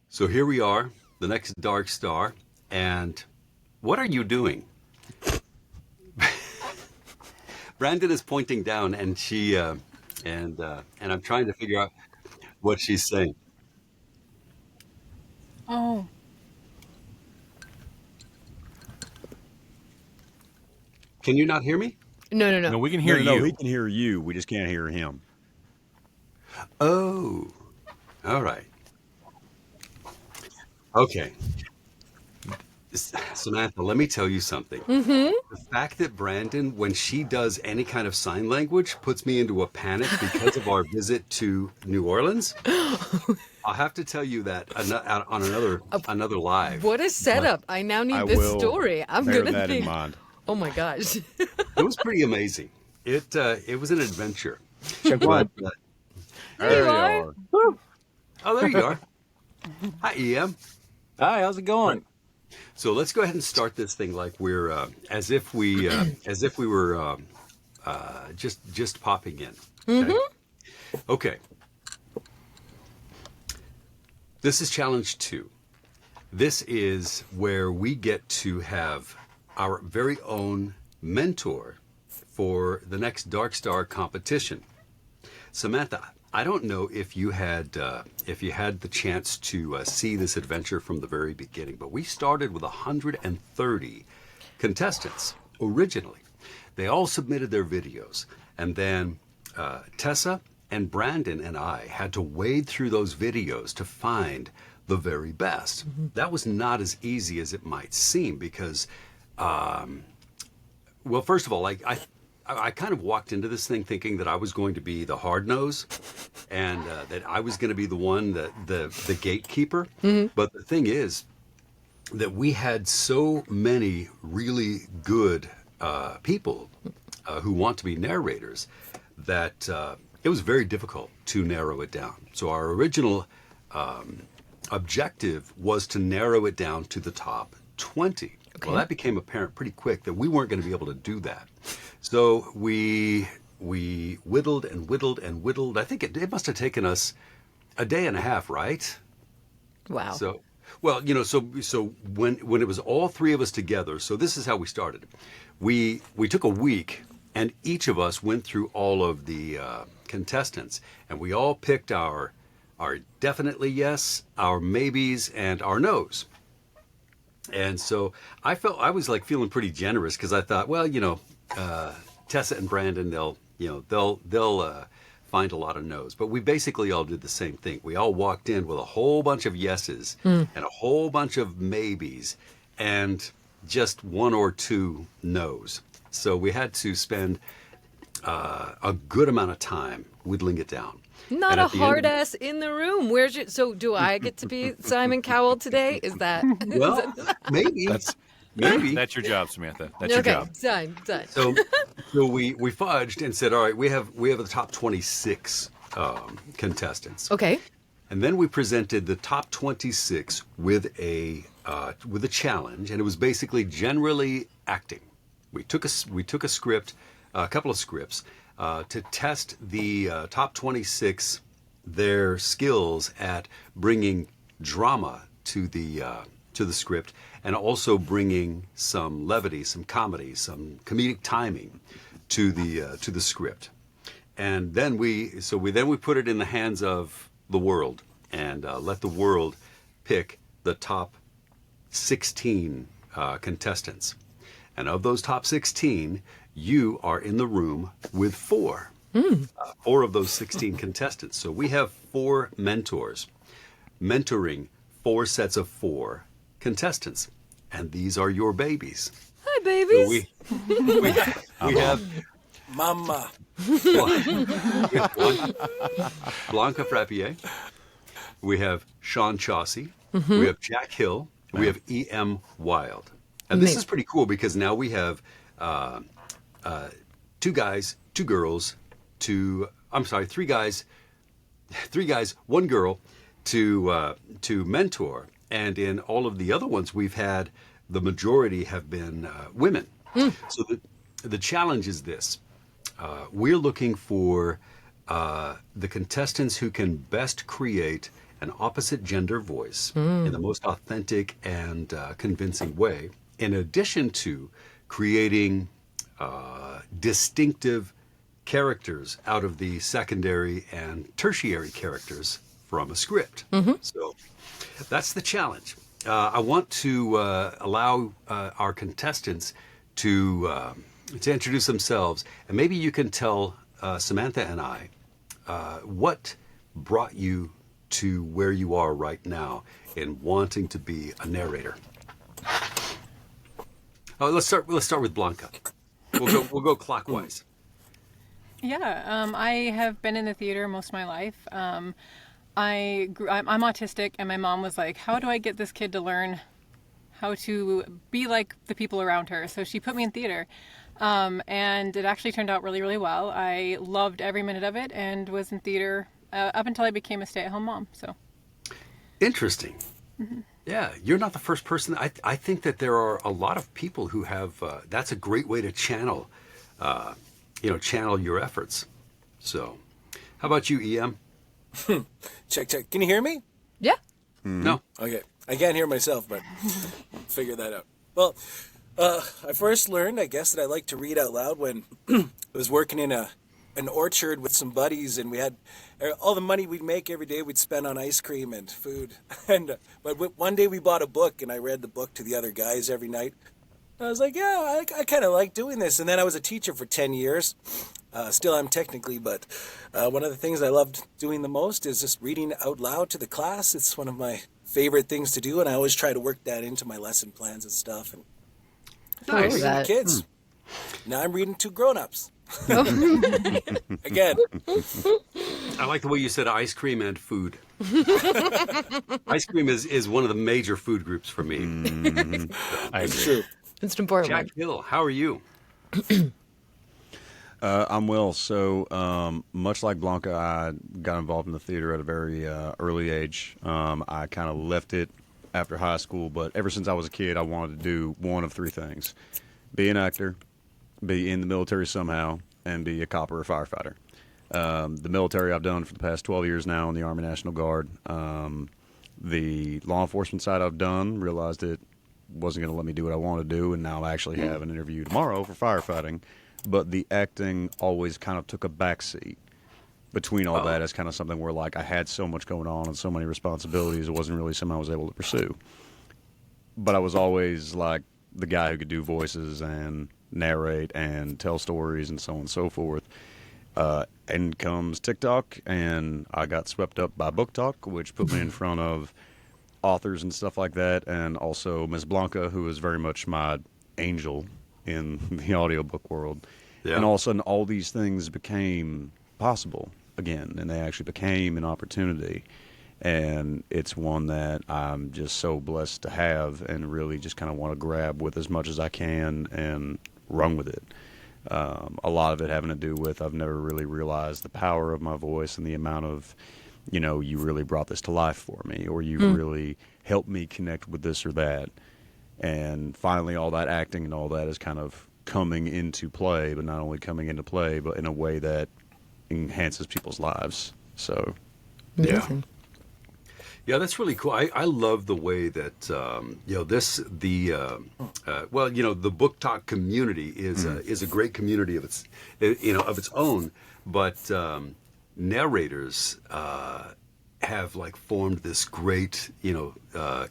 So here we are, the next dark star, and what are you doing? Brandon is pointing down, and and I'm trying to figure out what she's saying. Oh, Can you not hear me? No, no, No, no. we can No, hear no, no. He you. can hear you. We just can't hear him. Oh, all right. Okay. Samantha, let me tell you something. The fact that Brandon, when she does any kind of sign language, puts me into a panic because of our visit to New Orleans, I'll have to tell you that on another live. What a But setup. I now I need this will story. I'm bear gonna that in think, mind. oh my gosh. it was pretty amazing. It was an adventure. Check But one. There you There you are. are. Woo. oh, there you are. Hi, EM. Hi, how's it going? So let's go ahead and start this thing like we're as if we were just popping in. Okay. Okay. This is challenge 2. This is where we get to have our very own mentor for the next Dark Star competition. Samantha, I don't know if you had the chance to see this adventure from the very beginning, but we started with 130 contestants originally. They all submitted their videos, and then Tessa and Brandon and I had to wade through those videos to find the very best. That was not as easy as it might seem because well, first of all, I kind of walked into this thing thinking that I was going to be the hard nose, and that I was going to be the one that the gatekeeper. But the thing is that we had so many really good people who want to be narrators that it was very difficult to narrow it down. So our original objective was to narrow it down to the top 20. Okay. Well, that became apparent pretty quick that we weren't going to be able to do that. So we whittled and whittled and whittled. I think it must have taken us a day and a half, right? Wow. So, well, so when it was all three of us together, so this is how we started. We took a week, and each of us went through all of the contestants, and we all picked our definitely yes, our maybes, and our no's. And so I was like feeling pretty generous because I thought, well, Tessa and Brandon, they'll find a lot of no's. But we basically all did the same thing. We all walked in with a whole bunch of yeses and a whole bunch of maybes and just one or two no's. So we had to spend a good amount of time whittling it down. Not And a at the end hard of it- ass in the room. So do I get to be Simon Cowell today? Is that Well, maybe. Maybe. That's your job, Samantha. That's your okay? job. Done. So we fudged and said, all right, we have the top 26 contestants, Okay. and then we presented the top 26 with a challenge, and it was basically generally acting. We took a script, a couple of scripts, to test the top 26 their skills at bringing drama to the script, and also bringing some levity, some comedy, some comedic timing to the script. And then we put it in the hands of the world and let the world pick the top 16 contestants. And of those top 16, you are in the room with four of those 16 contestants. So we have 4 mentors mentoring 4 sets of 4 contestants, and these are your babies. Hi, So babies. we have Mama. Blanca Frappier, we have Sean Chaussee, we have Jack Hill, we have E.M. Wylde. And this is pretty cool because now we have 2 guys, 2 girls, 3 guys, 1 girl to mentor. And in all of the other ones we've had, the majority have been women. So the challenge is this. We're looking for the contestants who can best create an opposite gender voice in the most authentic and convincing way, in addition to creating distinctive characters out of the secondary and tertiary characters from a script. So that's the challenge. I want to allow our contestants to introduce themselves, and maybe you can tell Samantha and I what brought you to where you are right now in wanting to be a narrator. Let's start with Blanca. We'll go clockwise. Yeah, I have been in the theater most of my life. I'm autistic, and my mom was like, how do I get this kid to learn how to be like the people around her? So she put me in theater, and it actually turned out really, really well. I loved every minute of it and was in theater up until I became a stay-at-home mom. So interesting. Yeah, you're not the first person. I think that there are a lot of people who have. That's a great way to channel your efforts. So, how about you, EM? Check. Can you hear me? Yeah. No. Okay. I can't hear myself, but figure that out. Well, I first learned, I guess, that I like to read out loud when I was working in an orchard with some buddies, and we had all the money we'd make every day we'd spend on ice cream and food. But one day we bought a book, and I read the book to the other guys every night. I was like, yeah, I kind of like doing this. And then I was a teacher for 10 years. Still am technically, but one of the things I loved doing the most is just reading out loud to the class. It's one of my favorite things to do, and I always try to work that into my lesson plans and stuff. And Nice. reading to kids. Now I'm reading to grown-ups. Again. I like the way you said ice cream and food. Ice cream is one of the major food groups for me. I It's agree. true. It's an important Jack one. Hill, how are you? I'm Will. So, much like Blanca, I got involved in the theater at a very early age. I kind of left it after high school, but ever since I was a kid, I wanted to do one of three things: be an actor, be in the military somehow, and be a cop or a firefighter. The military I've done for the past 12 years now in the Army National Guard. The law enforcement side I've done, realized it wasn't going to let me do what I wanted to do, and now I actually have an interview tomorrow for firefighting. But the acting always kind of took a backseat between all that as kind of something where, like, I had so much going on and so many responsibilities, it wasn't really something I was able to pursue. But I was always, like, the guy who could do voices and narrate and tell stories and so on and so forth. And comes TikTok, and I got swept up by Book Talk, which put me in front of authors and stuff like that, and also Miss Blanca, who is very much my angel in the audiobook world. Yeah. And all of a sudden, all these things became possible again, and they actually became an opportunity. And it's one that I'm just so blessed to have and really just kind of want to grab with as much as I can and run with it. A lot of it having to do with I've never really realized the power of my voice and the amount of, you really brought this to life for me, or you really helped me connect with this or that. And finally, all that acting and all that is kind of coming into play, but not only coming into play, but in a way that enhances people's lives. So, Amazing. Yeah, that's really cool. I love the way that the Book Talk community is a great community of its own, but narrators have like formed this great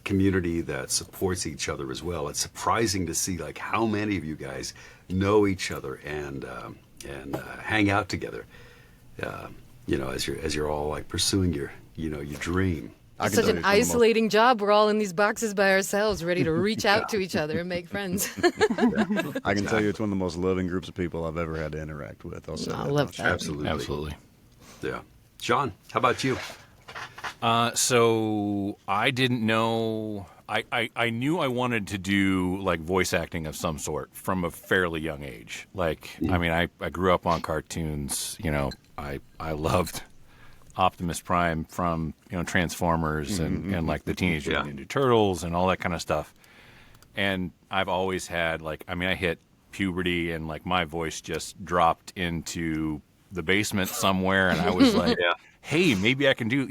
community that supports each other as well. It's surprising to see like how many of you guys know each other and hang out together. As you're all like pursuing your dream. I It's can such tell an you it's one of the most- isolating job. We're all in these boxes by ourselves, ready to reach out to each other and make friends. I can tell you it's one of the most loving groups of people I've ever had to interact with. I'll say I that love much. that. Absolutely. Absolutely. Yeah. John, how about you? So I didn't know. I knew I wanted to do like voice acting of some sort from a fairly young age. Like, I mean, I grew up on cartoons. I loved Optimus Prime from Transformers and like the Teenage Mutant Ninja Turtles and all that kind of stuff. And I've always had I hit puberty and like my voice just dropped into the basement somewhere, and I was like, hey, maybe I can do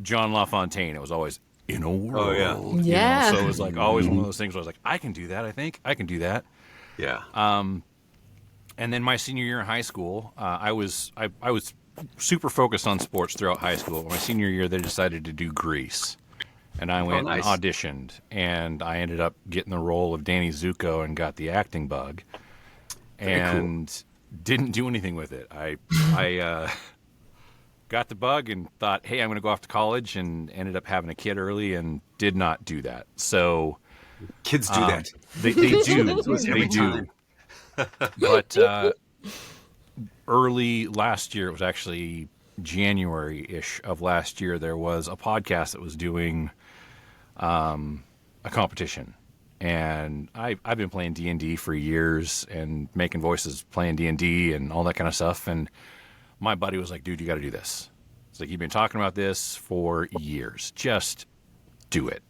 John LaFontaine. It was always in a world. Oh, yeah. you know? Yeah. So it was like always one of those things where I was like, I can do that. I think I can do that. Yeah. And then my senior year in high school, I was super focused on sports throughout high school. My senior year, they decided to do Grease, and I went nice. and auditioned, and I ended up getting the role of Danny Zuko and got the acting bug, and didn't do anything with it. I got the bug and thought, hey, I'm going to go off to college, and ended up having a kid early and did not do that. So Kids do that. they do. Every They do. time. But early last year, it was actually January-ish of last year, there was a podcast that was doing a competition. And I've been playing D&D for years and making voices, playing D&D and all that kind of stuff. And my buddy was like, dude, you got to do this. It's like, you've been talking about this for years. Just do it.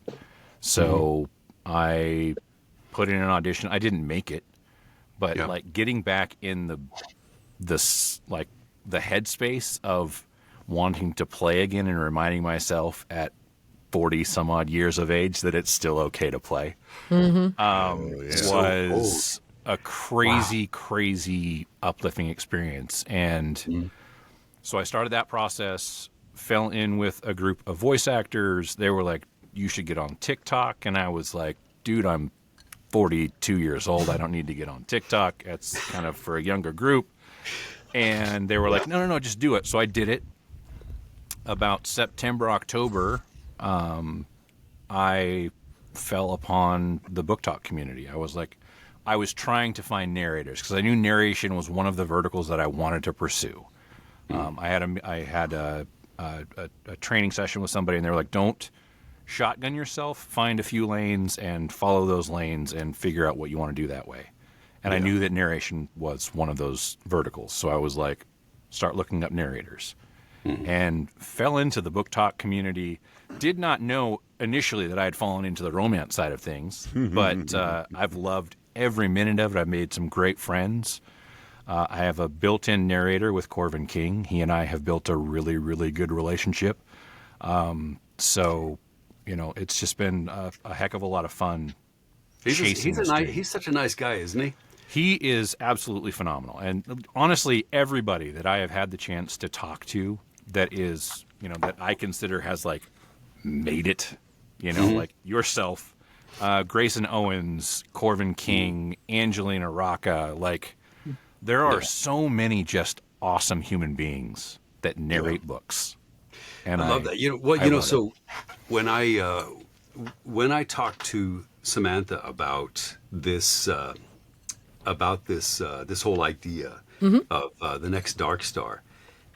So I put in an audition. I didn't make it. But like getting back in the headspace of wanting to play again and reminding myself at 40 some odd years of age that it's still okay to play was a crazy uplifting experience. And so I started that process, fell in with a group of voice actors. They were like, you should get on TikTok. And I was like, dude, I'm 42 years old. I don't need to get on TikTok. That's kind of for a younger group. And they were like, no, just do it. So I did it. About September, October, I fell upon the book talk community. I was trying to find narrators because I knew narration was one of the verticals that I wanted to pursue. I had a training session with somebody, and they were like, don't shotgun yourself, find a few lanes and follow those lanes and figure out what you want to do that way. And I knew that narration was one of those verticals. So I was like, start looking up narrators. And fell into the book talk community. Did not know initially that I had fallen into the romance side of things, but I've loved every minute of it. I've made some great friends. I have a built-in narrator with Corvin King. He and I have built a really, really good relationship. So, you know, it's just been a heck of a lot of fun. He's such a nice guy, isn't he? He is absolutely phenomenal. And honestly, everybody that I have had the chance to talk to that is, you know, that I consider has like made it, you know, like yourself, Grayson Owens, Corvin King, Angelina Rocca, like there are so many just awesome human beings that narrate books. And I love that. You know what? So when I talked to Samantha about this this whole idea of the next Dark Star,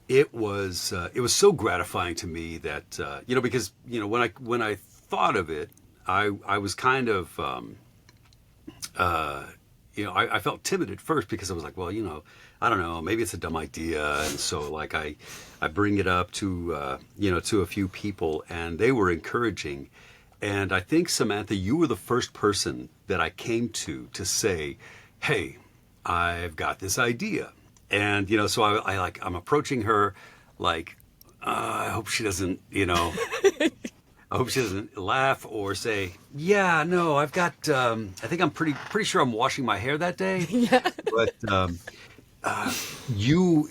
it was so gratifying to me that because when I thought of it, I was kind of I felt timid at first because I was like, well, I don't know, maybe it's a dumb idea, and so like I bring it up to to a few people, and they were encouraging. And I think, Samantha, you were the first person that I came to say, hey, I've got this idea. And, so I'm approaching her like, I hope she doesn't, I hope she doesn't laugh or say, yeah, no, I've got, I think I'm pretty sure I'm washing my hair that day. Yeah. But you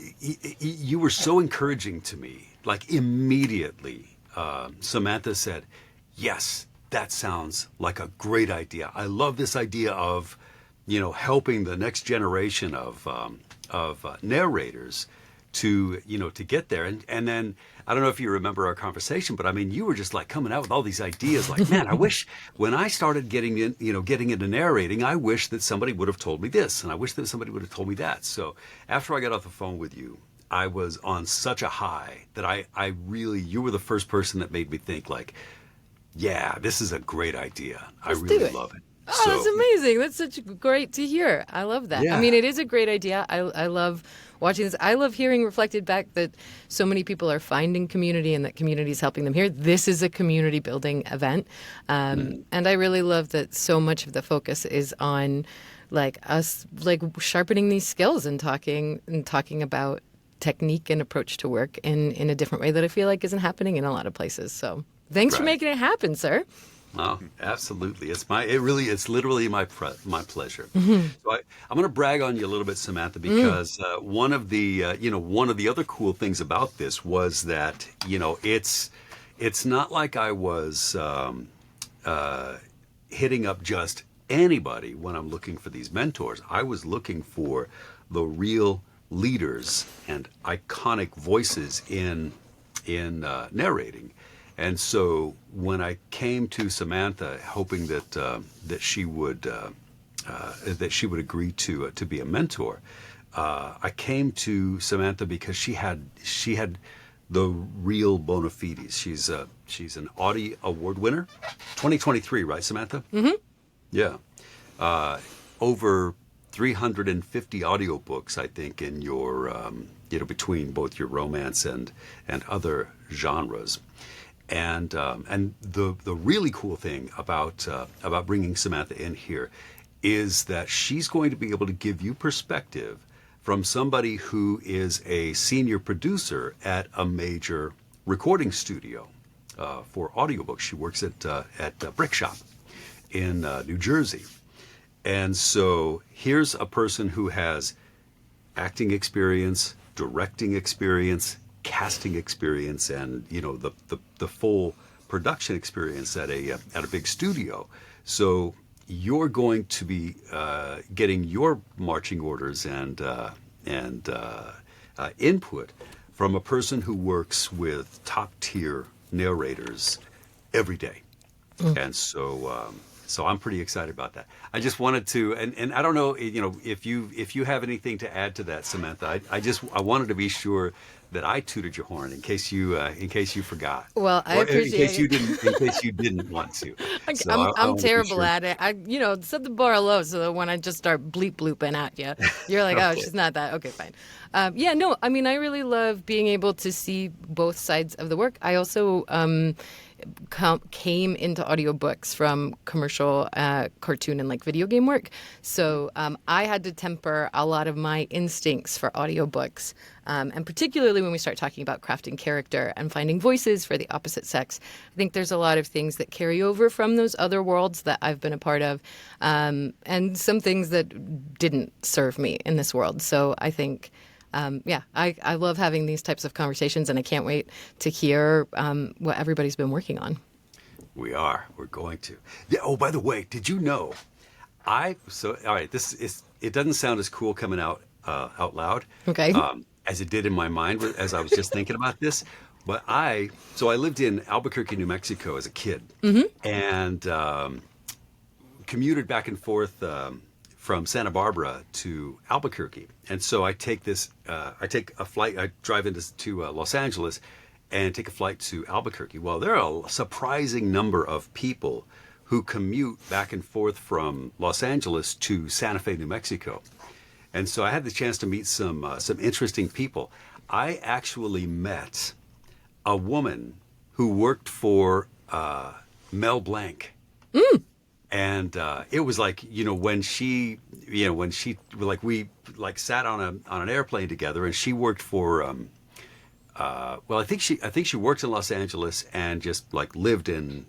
were so encouraging to me, like immediately. Samantha said, yes, that sounds like a great idea. I love this idea of, helping the next generation of narrators to get there. And then I don't know if you remember our conversation, but I mean, you were just like coming out with all these ideas. Like, man, I wish when I started getting into narrating, I wish that somebody would have told me this, and I wish that somebody would have told me that. So after I got off the phone with you, I was on such a high that I really, you were the first person that made me think like, yeah, this is a great idea. I really love it. Oh, that's amazing. That's such great to hear. I love that. Yeah. I mean, it is a great idea. I love watching this. I love hearing reflected back that so many people are finding community and that community is helping them here. This is a community building event. And I really love that so much of the focus is on like us like sharpening these skills and talking about technique and approach to work in a different way that I feel like isn't happening in a lot of places. So thanks for Right. making it happen, sir. Oh, absolutely. It's literally my pleasure. So I'm going to brag on you a little bit, Samantha, because one of the other cool things about this was that, it's not like I was hitting up just anybody when I'm looking for these mentors. I was looking for the real leaders and iconic voices in narrating. And so when I came to Samantha, hoping that she would agree to be a mentor, I came to Samantha because she had the real bona fides. She's an Audie Award winner, 2023, right, Samantha? Mm-hmm. Yeah, over 350 audiobooks, I think, in your between both your romance and other genres. And the really cool thing about bringing Samantha in here is that she's going to be able to give you perspective from somebody who is a senior producer at a major recording studio for audiobooks. She works at Brick Shop in New Jersey. And so here's a person who has acting experience, directing experience, casting experience, and the full production experience at a big studio. So you're going to be getting your marching orders and input from a person who works with top tier narrators every day. And so I'm pretty excited about that. I just wanted to, and I don't know, if you have anything to add to that, Samantha. I wanted to be sure that I tooted your horn in case you forgot. Well, I appreciate in case you didn't want to. So I I'm wanted to be terrible sure. at it. I set the bar low so that when I just start blooping at you, you're like, oh, Okay. she's not that. Okay, fine. I really love being able to see both sides of the work. I also came into audiobooks from commercial cartoon and like video game work. So I had to temper a lot of my instincts for audiobooks. And particularly when we start talking about crafting character and finding voices for the opposite sex, I think there's a lot of things that carry over from those other worlds that I've been a part of, and some things that didn't serve me in this world. So I think, I love having these types of conversations, and I can't wait to hear what everybody's been working on. We're going to. Yeah, oh, by the way, did you know? All right, it doesn't sound as cool coming out loud. Okay. As it did in my mind as I was just thinking about this. But I lived in Albuquerque, New Mexico as a kid, and commuted back and forth from Santa Barbara to Albuquerque. And so I take a flight, I drive to Los Angeles and take a flight to Albuquerque. Well, there are a surprising number of people who commute back and forth from Los Angeles to Santa Fe, New Mexico. And so I had the chance to meet some interesting people. I actually met a woman who worked for Mel Blanc. And it was like, when she we sat on an airplane together, and she worked for I think she worked in Los Angeles and just like lived in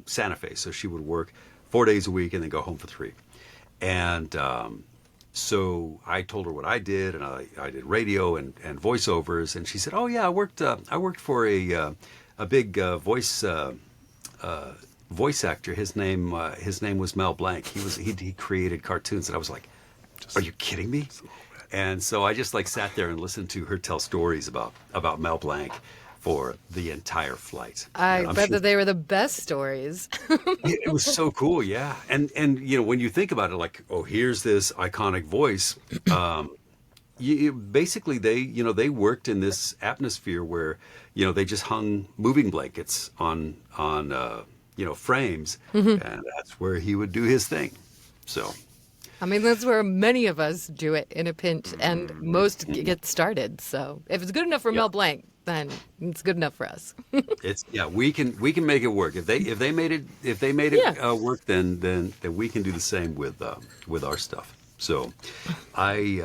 Santa Fe. So she would work 4 days a week and then go home for 3. And so I told her what I did, and I did radio and voiceovers, and she said, "Oh yeah, I worked for a big voice actor. His name was Mel Blanc. He created cartoons." And I was like, "Are you kidding me?" And so I just sat there and listened to her tell stories about Mel Blanc for the entire flight. I bet that they were the best stories. It was so cool, yeah. And when you think about it, here's this iconic voice. Basically, they worked in this atmosphere where they just hung moving blankets on frames, and that's where he would do his thing. So. I mean, that's where many of us do it in a pinch, and most get started. So if it's good enough for Mel Blanc, then it's good enough for us. We can make it work. If they made it work, then we can do the same with our stuff. So I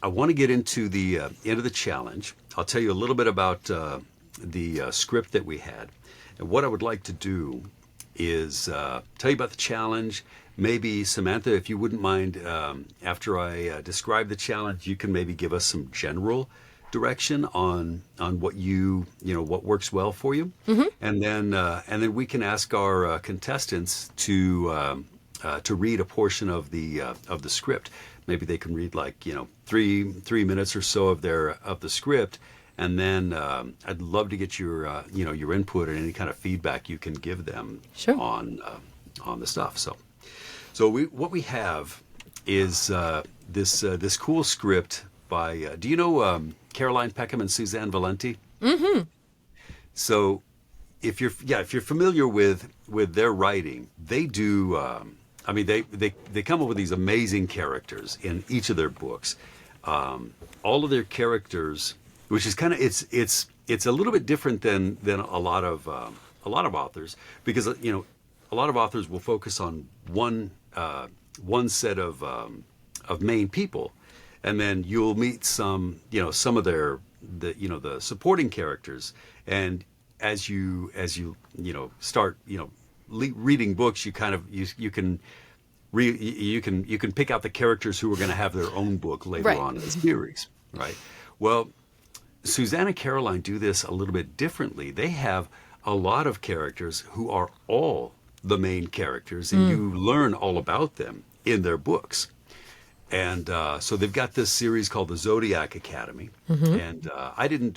want to get into the end of the challenge. I'll tell you a little bit about the script that we had. And what I would like to do is tell you about the challenge. Maybe, Samantha, if you wouldn't mind, after I describe the challenge, you can maybe give us some general direction on what what works well for you. And then we can ask our contestants to read a portion of the script. Maybe they can read like 3 minutes or so of the script, and then I'd love to get your your input and any kind of feedback you can give them Sure. on the stuff. So what we have is this cool script by do you know Caroline Peckham and Suzanne Valenti? Mm-hmm. So if you're familiar with their writing, they do. They come up with these amazing characters in each of their books. All of their characters, which is kind of it's a little bit different than a lot of authors, because a lot of authors will focus on one set of main people, and then you'll meet some of the supporting characters, and as you start reading books, you kind of you can pick out the characters who are going to have their own book later on in the series, right? Well, Suzanne and Caroline do this a little bit differently. They have a lot of characters who are all the main characters, and you learn all about them in their books. And so they've got this series called the Zodiac Academy, and I did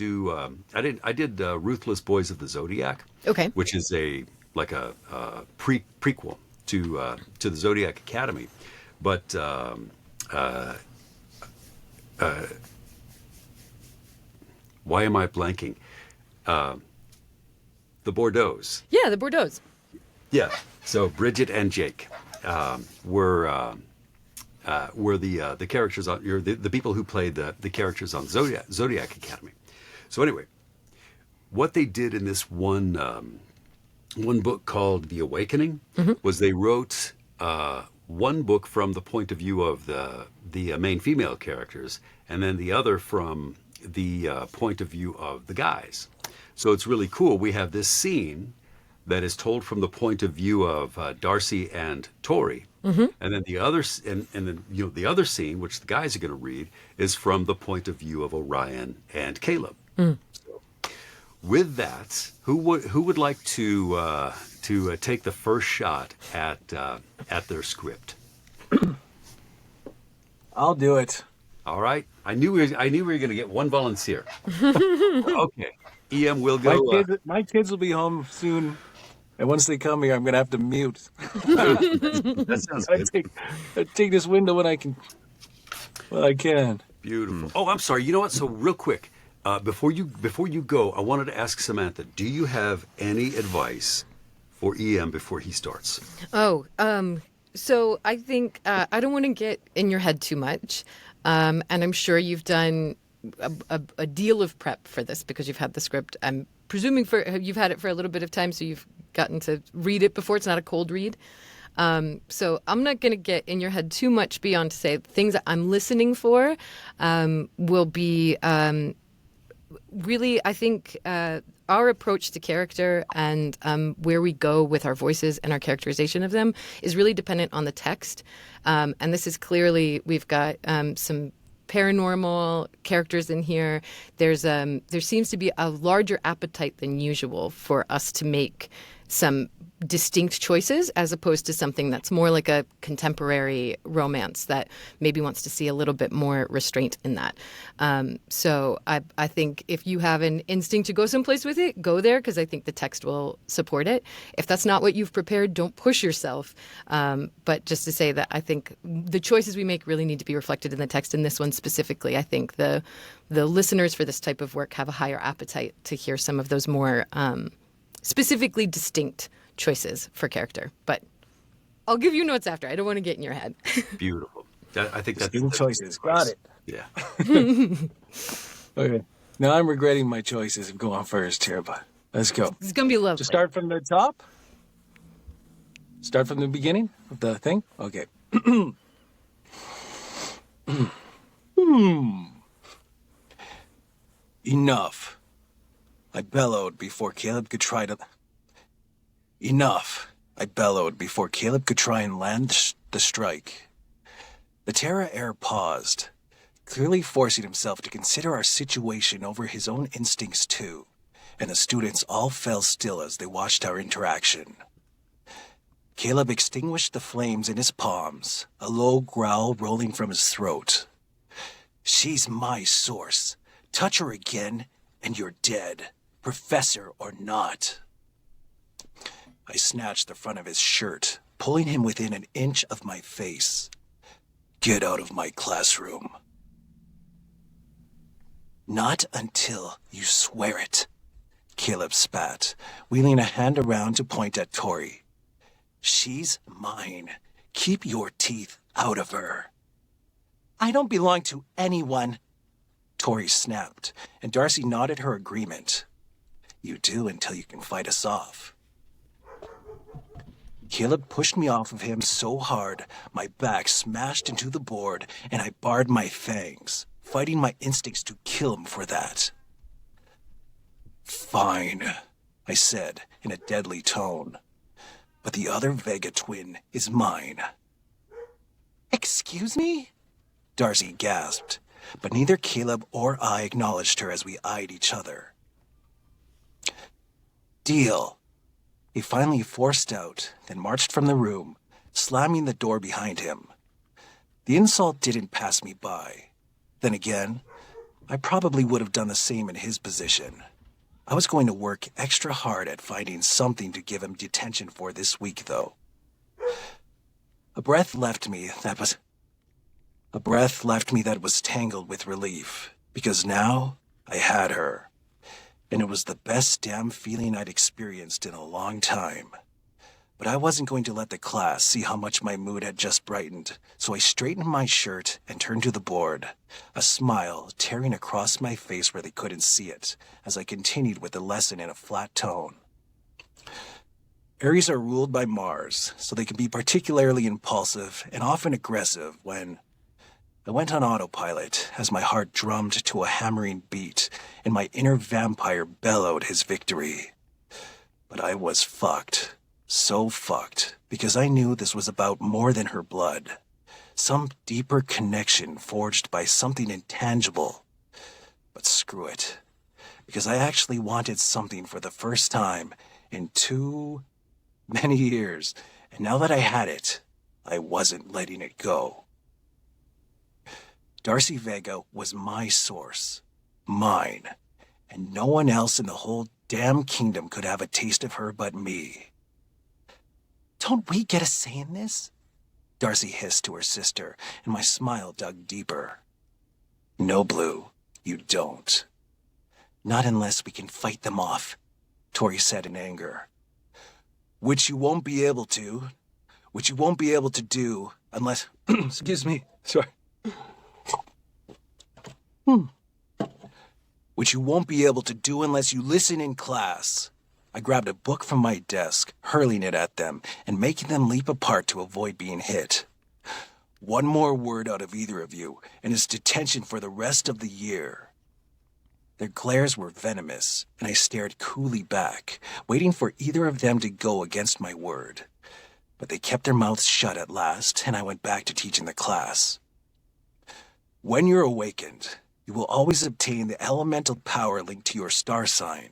Ruthless Boys of the Zodiac, Okay. which is a prequel to the Zodiac Academy, but why am I blanking? The Bordeaux's. Yeah, the Bordeaux's. Yeah. So Bridget and Jake were the characters on the people who played the characters on Zodiac Academy. So anyway, what they did in this one book called The Awakening was they wrote one book from the point of view of the main female characters, and then the other from the point of view of the guys. So it's really cool. We have this scene that is told from the point of view of Darcy and Tori, and then the other the other scene, which the guys are going to read, is from the point of view of Orion and Caleb. So, with that, who would like to take the first shot at their script? I'll do it. All right. I knew we were going to get one volunteer. Okay. EM will go. My kids will be home soon, and once they come here, I'm going to have to mute. That sounds good. I take this window when I can. Well, I can. Beautiful. Oh, I'm sorry. You know what? So real quick, before you go, I wanted to ask Samantha, do you have any advice for EM before he starts? Oh, so I think I don't want to get in your head too much, and I'm sure you've done a deal of prep for this because you've had the script. I'm presuming you've had it for a little bit of time, so you've gotten to read it before. It's not a cold read. So I'm not going to get in your head too much beyond to say things that I'm listening for will be really, I think, our approach to character and where we go with our voices and our characterization of them is really dependent on the text. And this is clearly, we've got some paranormal characters in here. There seems to be a larger appetite than usual for us to make some distinct choices as opposed to something that's more like a contemporary romance that maybe wants to see a little bit more restraint in that. So I think if you have an instinct to go someplace with it, go there, because I think the text will support it. If that's not what you've prepared, don't push yourself. But just to say that I think the choices we make really need to be reflected in the text. In this one specifically, I think the listeners for this type of work have a higher appetite to hear some of those more specifically distinct choices for character. But I'll give you notes after. I don't want to get in your head. Beautiful. I think that's Distinct choices. Got it. Yeah. Okay. Now I'm regretting my choices of going first here, but let's go. It's going to be lovely. To start from the top? Start from the beginning of the thing? Okay. Enough. I bellowed before Caleb could try to... Enough. I bellowed before Caleb could try and land the strike. The Terra heir paused, clearly forcing himself to consider our situation over his own instincts too, and the students all fell still as they watched our interaction. Caleb extinguished the flames in his palms, a low growl rolling from his throat. She's my source. Touch her again, and you're dead, professor or not. I snatched the front of his shirt, pulling him within an inch of my face. Get out of my classroom. Not until you swear it, Caleb spat, wheeling a hand around to point at Tori. She's mine. Keep your teeth out of her. I don't belong to anyone, Tori snapped, and Darcy nodded her agreement. You do until you can fight us off. Caleb pushed me off of him so hard, my back smashed into the board, and I bared my fangs, fighting my instincts to kill him for that. Fine, I said in a deadly tone. But the other Vega twin is mine. Excuse me? Darcy gasped, but neither Caleb or I acknowledged her as we eyed each other. Deal. He finally forced out, then marched from the room, slamming the door behind him. The insult didn't pass me by. Then again, I probably would have done the same in his position. I was going to work extra hard at finding something to give him detention for this week, though. A breath left me that was tangled with relief, because now I had her. And it was the best damn feeling I'd experienced in a long time. But I wasn't going to let the class see how much my mood had just brightened, so I straightened my shirt and turned to the board, a smile tearing across my face where they couldn't see it, as I continued with the lesson in a flat tone. Aries are ruled by Mars, so they can be particularly impulsive and often aggressive when... I went on autopilot as my heart drummed to a hammering beat and my inner vampire bellowed his victory. But I was fucked. So fucked, because I knew this was about more than her blood. Some deeper connection forged by something intangible. But screw it, because I actually wanted something for the first time in too many years, and now that I had it, I wasn't letting it go. Darcy Vega was my source, mine, and no one else in the whole damn kingdom could have a taste of her but me. Don't we get a say in this? Darcy hissed to her sister, and my smile dug deeper. No, Blue, you don't. Not unless we can fight them off, Tori said in anger. Which you won't be able to. Which you won't be able to do unless... Excuse me, sorry. Which you won't be able to do unless you listen in class. I grabbed a book from my desk, hurling it at them, and making them leap apart to avoid being hit. One more word out of either of you, and it's detention for the rest of the year. Their glares were venomous, and I stared coolly back, waiting for either of them to go against my word. But they kept their mouths shut at last, and I went back to teaching the class. When you're awakened, you will always obtain the elemental power linked to your star sign.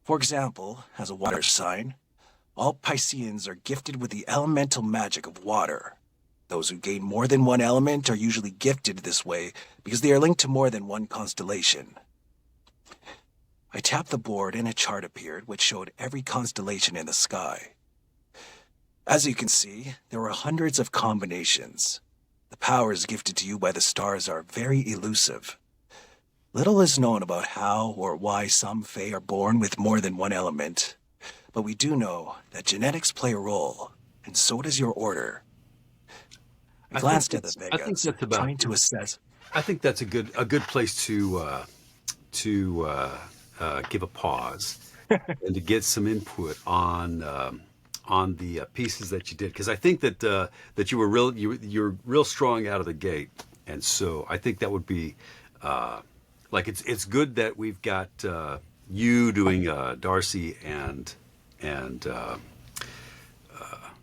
For example, as a water sign, all Pisceans are gifted with the elemental magic of water. Those who gain more than one element are usually gifted this way because they are linked to more than one constellation. I tapped the board and a chart appeared which showed every constellation in the sky. As you can see, there are hundreds of combinations. The powers gifted to you by the stars are very elusive. Little is known about how or why some Fae are born with more than one element, but we do know that genetics play a role, and so does your order. I glanced at the Vegas, trying to assess. I think that's a good place to give a pause and to get some input on the pieces that you did, because I think that you were you're real strong out of the gate, And so I think that would be like it's good that we've got you doing Darcy and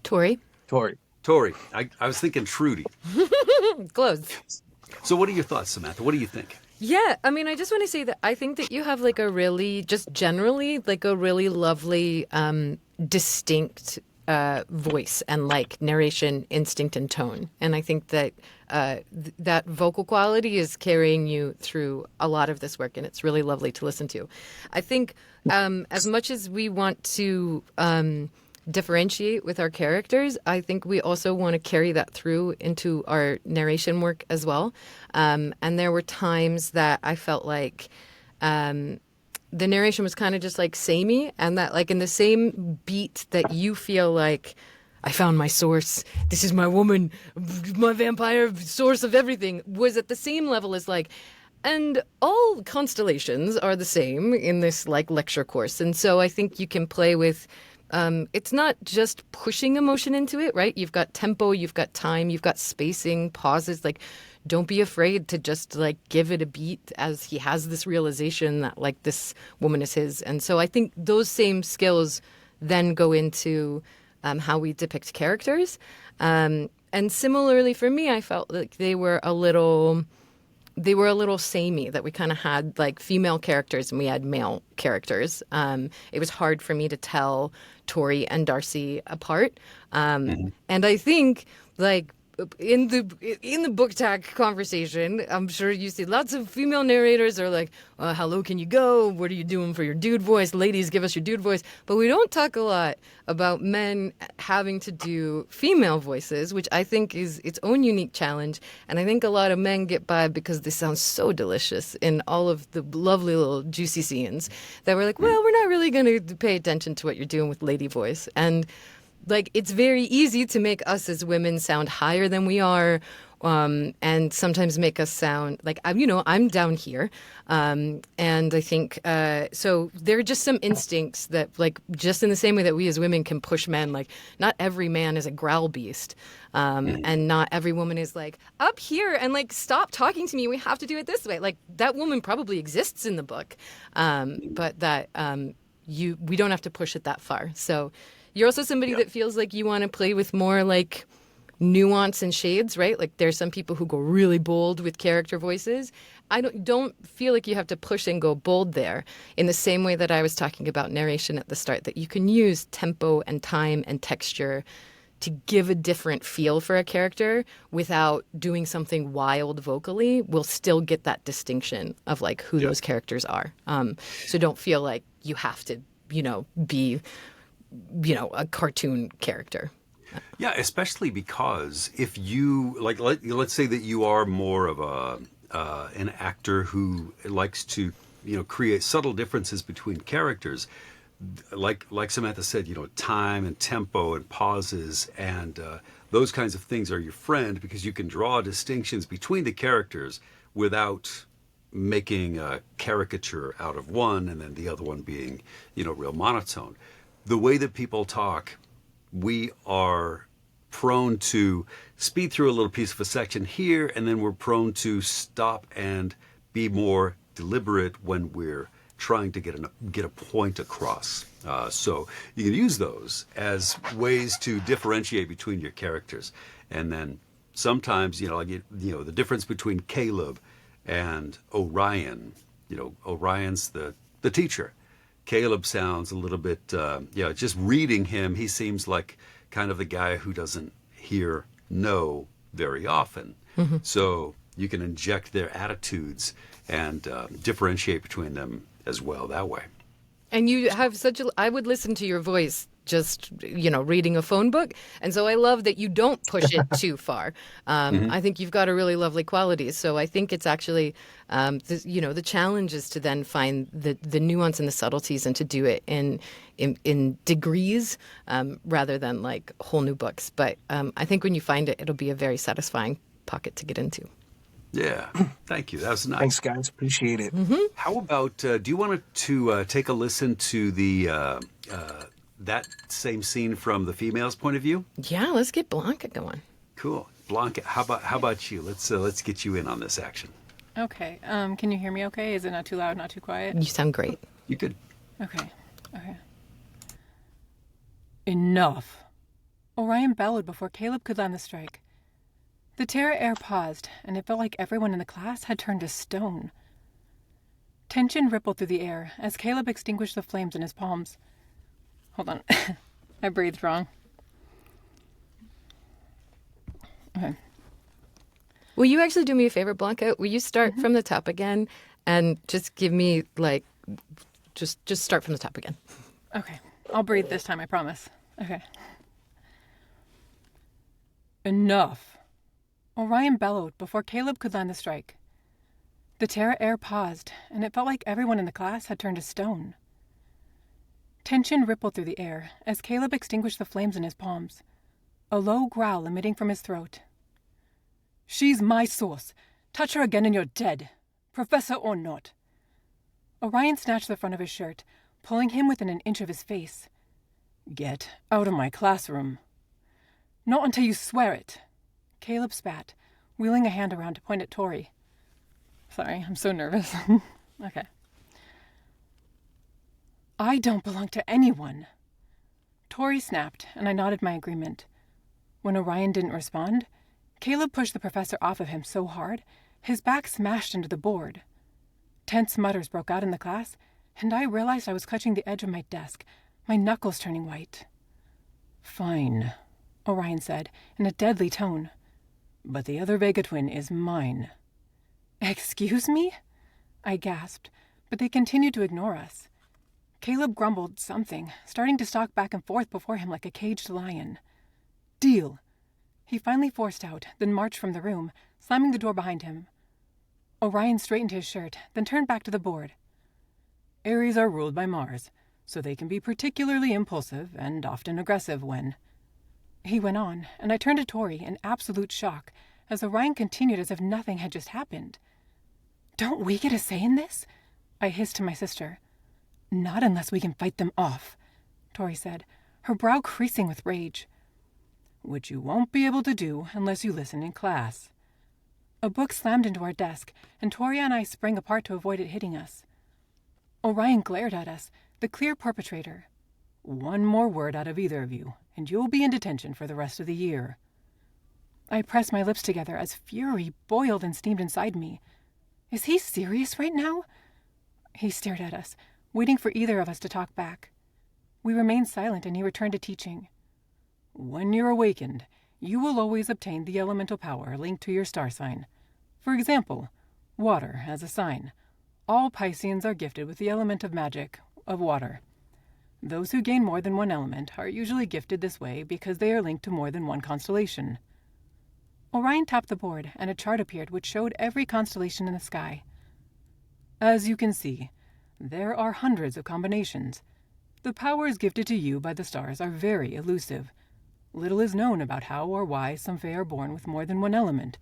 Tori? Tori. Tori. I was thinking Trudy. Close. So what are your thoughts, Samantha? What do you think? Yeah, I mean, I just want to say that I think that you have like a really, just generally, like a really lovely, distinct voice and like narration, instinct, and tone. And I think that that vocal quality is carrying you through a lot of this work, and it's really lovely to listen to. I think as much as we want to differentiate with our characters, I think we also want to carry that through into our narration work as well. And there were times that I felt like the narration was kind of just like samey, and that like in the same beat that you feel like I found my source, this is my woman, my vampire source of everything, was at the same level as like, and all constellations are the same in this like lecture course. And so I think you can play with it's not just pushing emotion into it, right? You've got tempo, you've got time, you've got spacing, pauses. Like, don't be afraid to just like give it a beat as he has this realization that like this woman is his. And so I think those same skills then go into how we depict characters. And similarly for me, I felt like they were a little samey, that we kind of had like female characters and we had male characters. It was hard for me to tell Tori and Darcy apart. And I think like in the book tag conversation, I'm sure you see lots of female narrators are like, how low can you go? What are you doing for your dude voice? Ladies, give us your dude voice. But we don't talk a lot about men having to do female voices, which I think is its own unique challenge. And I think a lot of men get by because they sound so delicious in all of the lovely little juicy scenes that we're like, well, we're not really going to pay attention to what you're doing with lady voice. And like, it's very easy to make us as women sound higher than we are, and sometimes make us sound like, I'm down here. And I think, so there are just some instincts that, like, just in the same way that we as women can push men, like, not every man is a growl beast. And not every woman is like, up here and like, stop talking to me. We have to do it this way. Like, that woman probably exists in the book. But that we don't have to push it that far. So you're also somebody that feels like you want to play with more like nuance and shades, right? Like there's some people who go really bold with character voices. I don't feel like you have to push and go bold there in the same way that I was talking about narration at the start, that you can use tempo and time and texture to give a different feel for a character without doing something wild vocally. We'll still get that distinction of like who those characters are. So don't feel like you have to, be a cartoon character. Yeah, especially because if you like, let's say that you are more of an actor who likes to, create subtle differences between characters. Like Samantha said, time and tempo and pauses and those kinds of things are your friend because you can draw distinctions between the characters without making a caricature out of one and then the other one being, real monotone. The way that people talk, we are prone to speed through a little piece of a section here, and then we're prone to stop and be more deliberate when we're trying to get a point across. So you can use those as ways to differentiate between your characters. And then sometimes, the difference between Caleb and Orion, Orion's the teacher. Caleb sounds a little bit, just reading him, he seems like kind of the guy who doesn't hear no very often. Mm-hmm. So you can inject their attitudes and differentiate between them as well that way. And you have I would listen to your voice just, reading a phone book. And so I love that you don't push it too far. I think you've got a really lovely quality. So I think it's actually, the challenge is to then find the nuance and the subtleties and to do it in degrees rather than like whole new books. But I think when you find it, it'll be a very satisfying pocket to get into. Yeah, thank you. That was nice. Thanks, guys. Appreciate it. Mm-hmm. How about, do you want to take a listen to the that same scene from the female's point of view? Yeah, let's get Blanca going. Cool. Blanca, how about you? Let's get you in on this action. Okay. Can you hear me okay? Is it not too loud, not too quiet? You sound great. You could. Okay. Okay. Enough. Orion bellowed before Caleb could land the strike. The terra air paused, and it felt like everyone in the class had turned to stone. Tension rippled through the air as Caleb extinguished the flames in his palms. Hold on. I breathed wrong. Okay. Will you actually do me a favor, Blanca? Will you start from the top again and just give me, like, just start from the top again? Okay. I'll breathe this time, I promise. Okay. Enough. Orion bellowed before Caleb could land the strike. The terra air paused, and it felt like everyone in the class had turned to stone. Tension rippled through the air as Caleb extinguished the flames in his palms, a low growl emitting from his throat. She's my source. Touch her again and you're dead, professor or not. Orion snatched the front of his shirt, pulling him within an inch of his face. Get out of my classroom. Not until you swear it. Caleb spat, wheeling a hand around to point at Tori. Sorry, I'm so nervous. Okay. I don't belong to anyone. Tori snapped, and I nodded my agreement. When Orion didn't respond, Caleb pushed the professor off of him so hard, his back smashed into the board. Tense mutters broke out in the class, and I realized I was clutching the edge of my desk, my knuckles turning white. Fine, Orion said, in a deadly tone. But the other Vega twin is mine. Excuse me? I gasped, but they continued to ignore us. Caleb grumbled something, starting to stalk back and forth before him like a caged lion. Deal. He finally forced out, then marched from the room, slamming the door behind him. Orion straightened his shirt, then turned back to the board. Aries are ruled by Mars, so they can be particularly impulsive and often aggressive when... He went on, and I turned to Tori in absolute shock as Orion continued as if nothing had just happened. Don't we get a say in this? I hissed to my sister. Not unless we can fight them off, Tori said, her brow creasing with rage. Which you won't be able to do unless you listen in class. A book slammed into our desk, and Tori and I sprang apart to avoid it hitting us. Orion glared at us, the clear perpetrator. One more word out of either of you, and you'll be in detention for the rest of the year. I pressed my lips together as fury boiled and steamed inside me. Is he serious right now? He stared at us, waiting for either of us to talk back. We remained silent, and he returned to teaching. When you're awakened, you will always obtain the elemental power linked to your star sign. For example, water as a sign. All Pisceans are gifted with the element of magic, of water. Those who gain more than one element are usually gifted this way because they are linked to more than one constellation. Orion tapped the board, and a chart appeared which showed every constellation in the sky. As you can see, there are hundreds of combinations. The powers gifted to you by the stars are very elusive. Little is known about how or why some Fae are born with more than one element,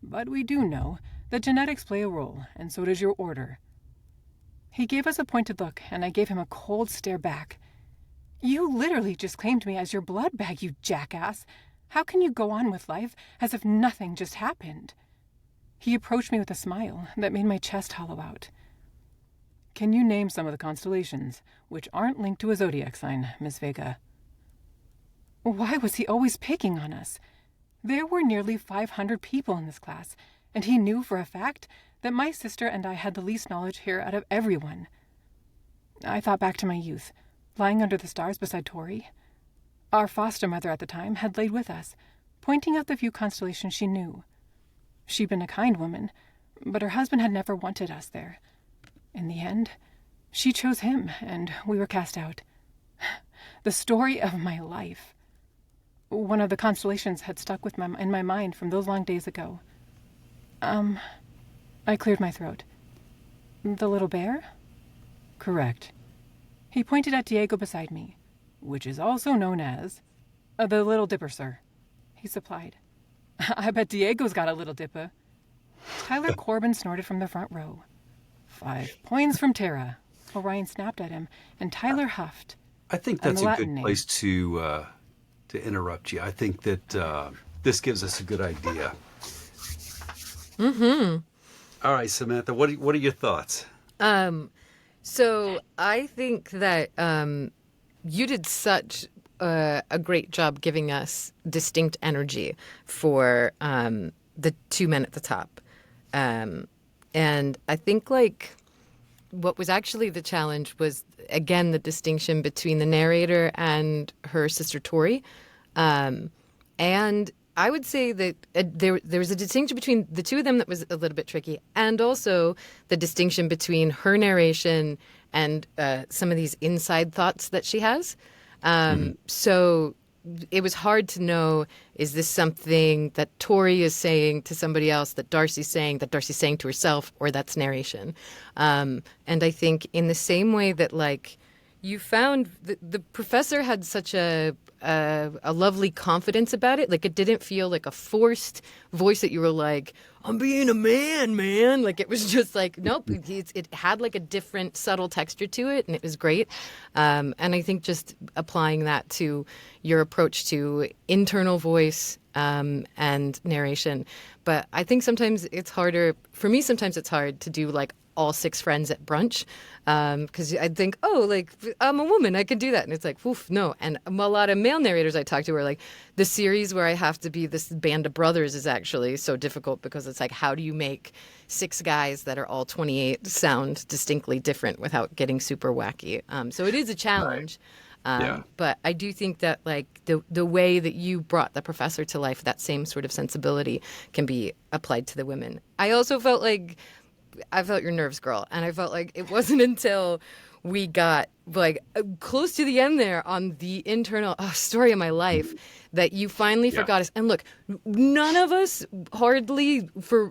but we do know that genetics play a role, and so does your order. He gave us a pointed look, and I gave him a cold stare back. You literally just claimed me as your blood bag, you jackass. How can you go on with life as if nothing just happened? He approached me with a smile that made my chest hollow out. Can you name some of the constellations which aren't linked to a zodiac sign, Miss Vega? Why was he always picking on us? There were nearly 500 people in this class, and he knew for a fact that my sister and I had the least knowledge here out of everyone. I thought back to my youth, lying under the stars beside Tori. Our foster mother at the time had laid with us, pointing out the few constellations she knew. She'd been a kind woman, but her husband had never wanted us there. In the end, she chose him, and we were cast out. The story of my life. One of the constellations had stuck in my mind from those long days ago. I cleared my throat. The little bear? Correct. He pointed at Diego beside me, which is also known as the Little Dipper, sir, he supplied. I bet Diego's got a little dipper. Tyler Corbin snorted from the front row. 5 points from Tara. Orion snapped at him, and Tyler huffed. I think that's a good place to interrupt you. I think that this gives us a good idea. Mm-hmm. All right, Samantha, what are your thoughts? So I think that you did such a great job giving us distinct energy for the two men at the top. And I think like what was actually the challenge was, again, the distinction between the narrator and her sister Tori. And I would say that there was a distinction between the two of them that was a little bit tricky, and also the distinction between her narration and some of these inside thoughts that she has. So it was hard to know, is this something that Tori is saying to somebody else, that Darcy's saying to herself, or that's narration? And I think in the same way that, like, you found the professor had such a lovely confidence about it. Like, it didn't feel like a forced voice that you were like, I'm being a man. Like, it was just like, nope, it had like a different subtle texture to it, and it was great. And I think just applying that to your approach to internal voice and narration. But I think sometimes it's harder, for me, sometimes it's hard to do like all six friends at brunch, because I think, oh, like, I'm a woman, I can do that. And it's like, oof, no. And a lot of male narrators I talk to are like, the series where I have to be this band of brothers is actually so difficult, because it's like, how do you make six guys that are all 28 sound distinctly different without getting super wacky? So it is a challenge. Yeah. But I do think that, like, the way that you brought the professor to life, that same sort of sensibility can be applied to the women. I also felt your nerves, girl. And I felt like it wasn't until we got like close to the end there on the internal story of my life that you finally forgot us. And look, none of us hardly for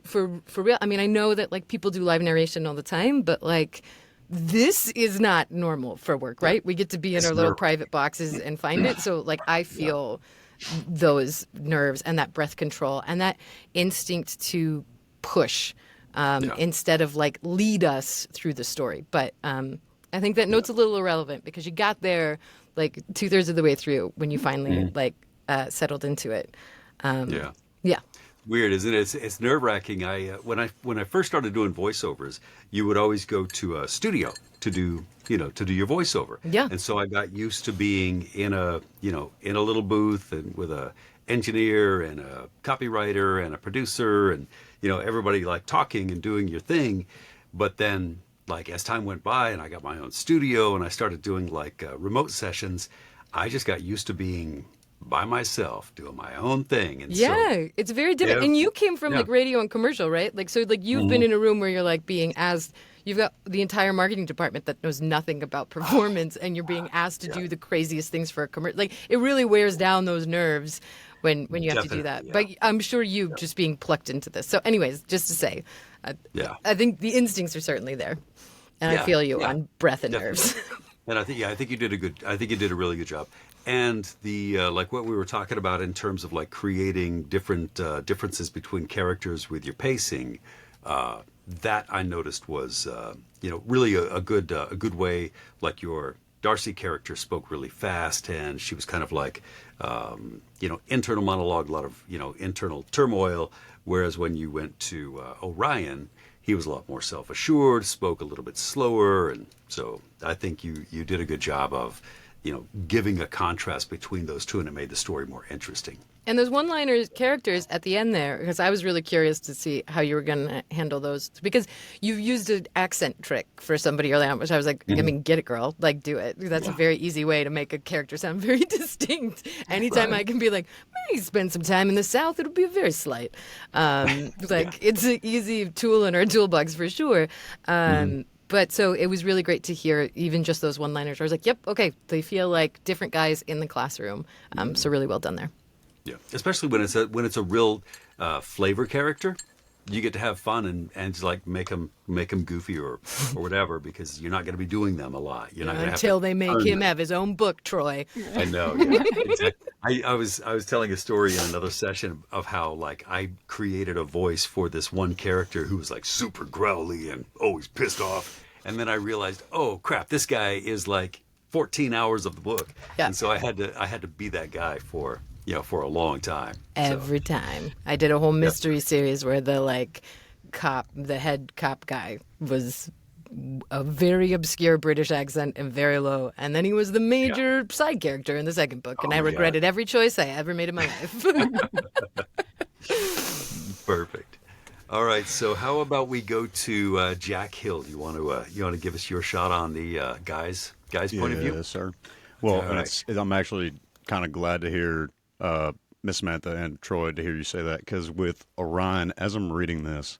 real. I mean, I know that like people do live narration all the time, but like this is not normal for work, right? We get to be in our little private boxes and find it. So like I feel those nerves and that breath control and that instinct to push instead of like lead us through the story. But I think that note's a little irrelevant, because you got there like 2/3 of the way through when you finally settled into it. Yeah. Weird, isn't it? It's nerve-wracking. When I first started doing voiceovers, you would always go to a studio to do your voiceover. Yeah. And so I got used to being in a little booth and with a engineer and a copywriter and a producer and everybody like talking and doing your thing. But then, like, as time went by and I got my own studio and I started doing like remote sessions, I just got used to being by myself doing my own thing. And it's very different. And you came from like radio and commercial, right? Like, so like you've been in a room where you're like you've got the entire marketing department that knows nothing about performance, and you're being asked to do the craziest things for a commercial. Like, it really wears down those nerves when you have to do that. But I'm sure you just being plucked into this. So anyways, just to say, I think the instincts are certainly there. And I feel you on breath and nerves. And I think you did a really good job. And the like what we were talking about in terms of like creating different differences between characters with your pacing, that I noticed was really a good way. Like, your Darcy character spoke really fast, and she was kind of like internal monologue, a lot of internal turmoil. Whereas when you went to Orion, he was a lot more self-assured, spoke a little bit slower, and so I think you did a good job of giving a contrast between those two, and it made the story more interesting. And those one-liner characters at the end there, because I was really curious to see how you were going to handle those, because you used an accent trick for somebody early on, which I was like, I mean, get it, girl, like, do it. That's a very easy way to make a character sound very distinct. Anytime I can be like, maybe spend some time in the South, it'll be very slight. It's an easy tool in our toolbox for sure. But so it was really great to hear even just those one-liners. I was like, yep, okay, they feel like different guys in the classroom. So really well done there. Yeah, especially when it's a real flavor character, you get to have fun and like make them goofy or whatever, because you're not going to be doing them a lot. You're not going to until they make him have his own book, Troy. I know. Yeah, exactly. I was telling a story in another session of how like I created a voice for this one character who was like super growly and always pissed off, and then I realized, oh crap, this guy is like 14 hours of the book, and so I had to be that guy for for a long time. Every time. I did a whole mystery series where the head cop guy was a very obscure British accent and very low. And then he was the major side character in the second book. And I regretted every choice I ever made in my life. Perfect. All right. So how about we go to Jack Hill? You want to give us your shot on the guy's point of view? Yes, sir. Well, All right. I'm actually kind of glad to hear Miss Samantha and Troy to hear you say that, because with Orion, as I'm reading this,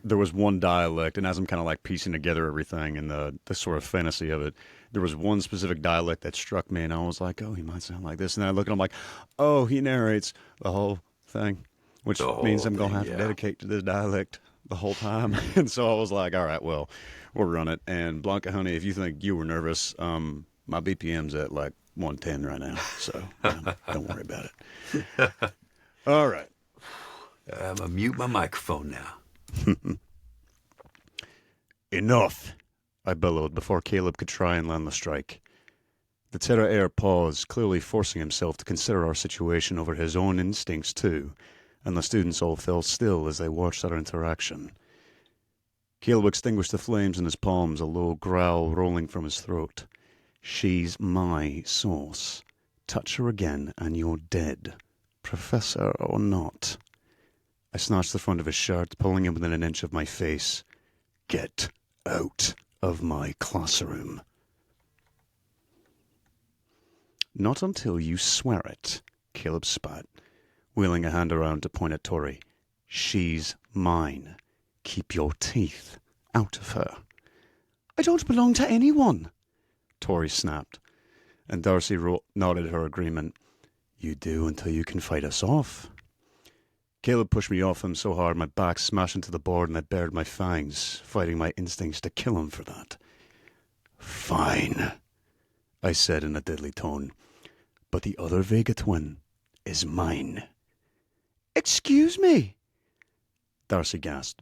there was one dialect, and as I'm kind of like piecing together everything and the sort of fantasy of it, there was one specific dialect that struck me, and I was like, oh, he might sound like this. And then I look at him like, oh, he narrates the whole thing, which means I'm going to have to dedicate to this dialect the whole time. And so I was like, all right, well, we'll run it. And Blanca, honey, if you think you were nervous, my BPM's at like 110 right now, so don't worry about it. All right. I'm going to mute my microphone now. Enough, I bellowed before Caleb could try and land the strike. The terror air paused, clearly forcing himself to consider our situation over his own instincts too, and the students all fell still as they watched our interaction. Caleb extinguished the flames in his palms, a low growl rolling from his throat. She's my sauce. Touch her again and you're dead, professor or not. I snatched the front of his shirt, pulling him within an inch of my face. Get out of my classroom. Not until you swear it, Caleb spat, wheeling a hand around to point at Tori. She's mine. Keep your teeth out of her. I don't belong to anyone, Tori snapped, and Darcy nodded her agreement. You do until you can fight us off. Caleb pushed me off him so hard my back smashed into the board and I bared my fangs, fighting my instincts to kill him for that. Fine, I said in a deadly tone, but the other Vega twin is mine. Excuse me, Darcy gasped,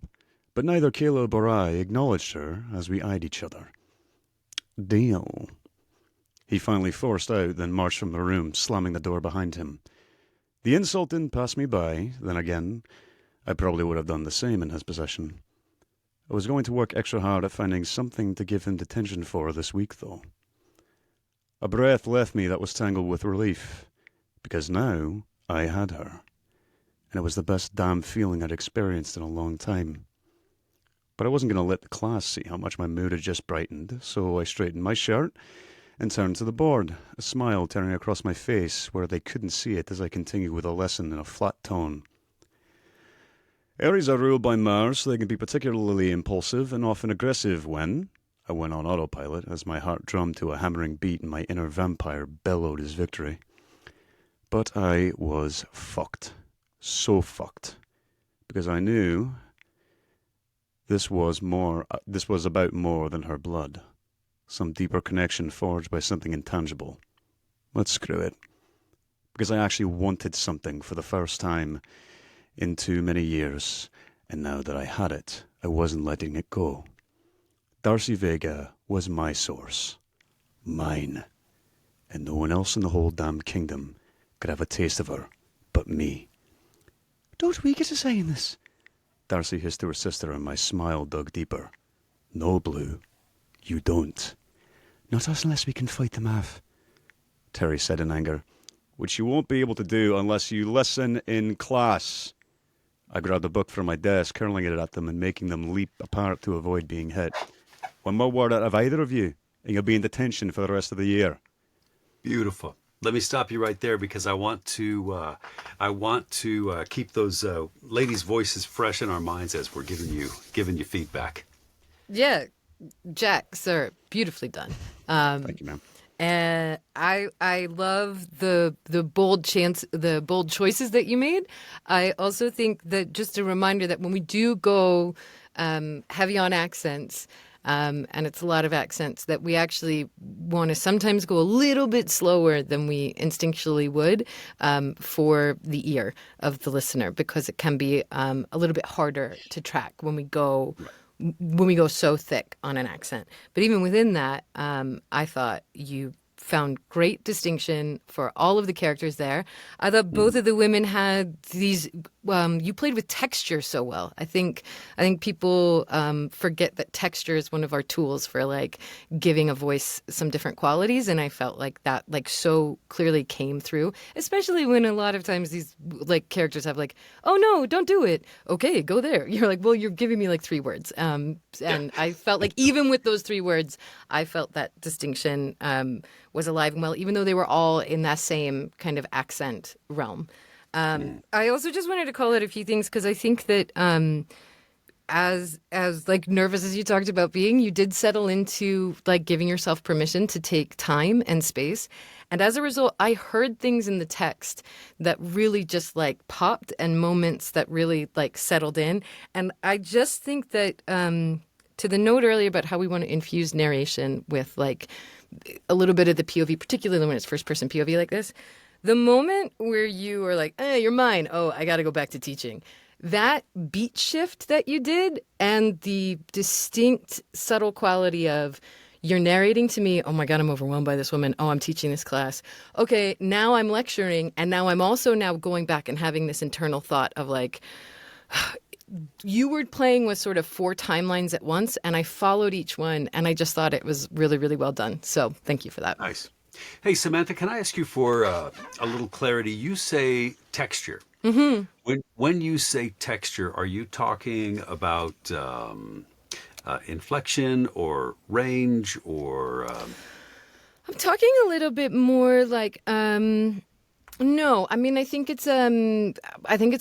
but neither Caleb or I acknowledged her as we eyed each other. Deal, he finally forced out, then marched from the room, slamming the door behind him. The insult didn't pass me by. Then again, I probably would have done the same in his position. I was going to work extra hard at finding something to give him detention for this week, though. A breath left me that was tangled with relief, because now I had her, and it was the best damn feeling I'd experienced in a long time. But I wasn't going to let the class see how much my mood had just brightened, so I straightened my shirt and turned to the board, a smile turning across my face where they couldn't see it as I continued with a lesson in a flat tone. Aries are ruled by Mars, so they can be particularly impulsive and often aggressive when, I went on autopilot as my heart drummed to a hammering beat and my inner vampire bellowed his victory. But I was fucked. So fucked. Because I knew this was about more than her blood. Some deeper connection forged by something intangible. Let's screw it. Because I actually wanted something for the first time in too many years, and now that I had it, I wasn't letting it go. Darcy Vega was my source. Mine. And no one else in the whole damn kingdom could have a taste of her but me. Don't we get a say in this? Darcy hissed to her sister, and my smile dug deeper. No, Blue. You don't. Not us unless we can fight them off, Terry said in anger. Which you won't be able to do unless you listen in class. I grabbed a book from my desk, hurling it at them and making them leap apart to avoid being hit. One more word out of either of you, and you'll be in detention for the rest of the year. Beautiful. Let me stop you right there because I want to keep those ladies' voices fresh in our minds as we're giving you feedback. Yeah, Jack, sir, beautifully done. Thank you, ma'am. And I love the bold choices that you made. I also think that just a reminder that when we do go heavy on accents, and it's a lot of accents, that we actually want to sometimes go a little bit slower than we instinctually would for the ear of the listener, because it can be a little bit harder to track when we go. Right. When we go so thick on an accent. But even within that, I thought you found great distinction for all of the characters there. I thought both of the women had these. You played with texture so well. I think people forget that texture is one of our tools for like giving a voice some different qualities, and I felt like that like so clearly came through. Especially when a lot of times these like characters have like, oh no, don't do it. Okay, go there. You're like, well, you're giving me like 3 words. And I felt like even with those 3 words, I felt that distinction was alive and well, even though they were all in that same kind of accent realm. I also just wanted to call out a few things because I think that as like nervous as you talked about being, you did settle into like giving yourself permission to take time and space. And as a result, I heard things in the text that really just like popped and moments that really like settled in. And I just think that to the note earlier about how we want to infuse narration with like a little bit of the POV, particularly when it's first person POV like this, the moment where you are like, you're mine. Oh, I got to go back to teaching. That beat shift that you did and the distinct, subtle quality of you're narrating to me, oh my God, I'm overwhelmed by this woman. Oh, I'm teaching this class. Okay, now I'm lecturing. And now I'm also now going back and having this internal thought of like, you were playing with sort of 4 timelines at once, and I followed each one, and I just thought it was really, really well done. So thank you for that. Nice. Hey, Samantha, can I ask you for a little clarity? You say texture. Mm-hmm. When you say texture, are you talking about inflection or range or? I'm talking a little bit more like. No, I mean I think it's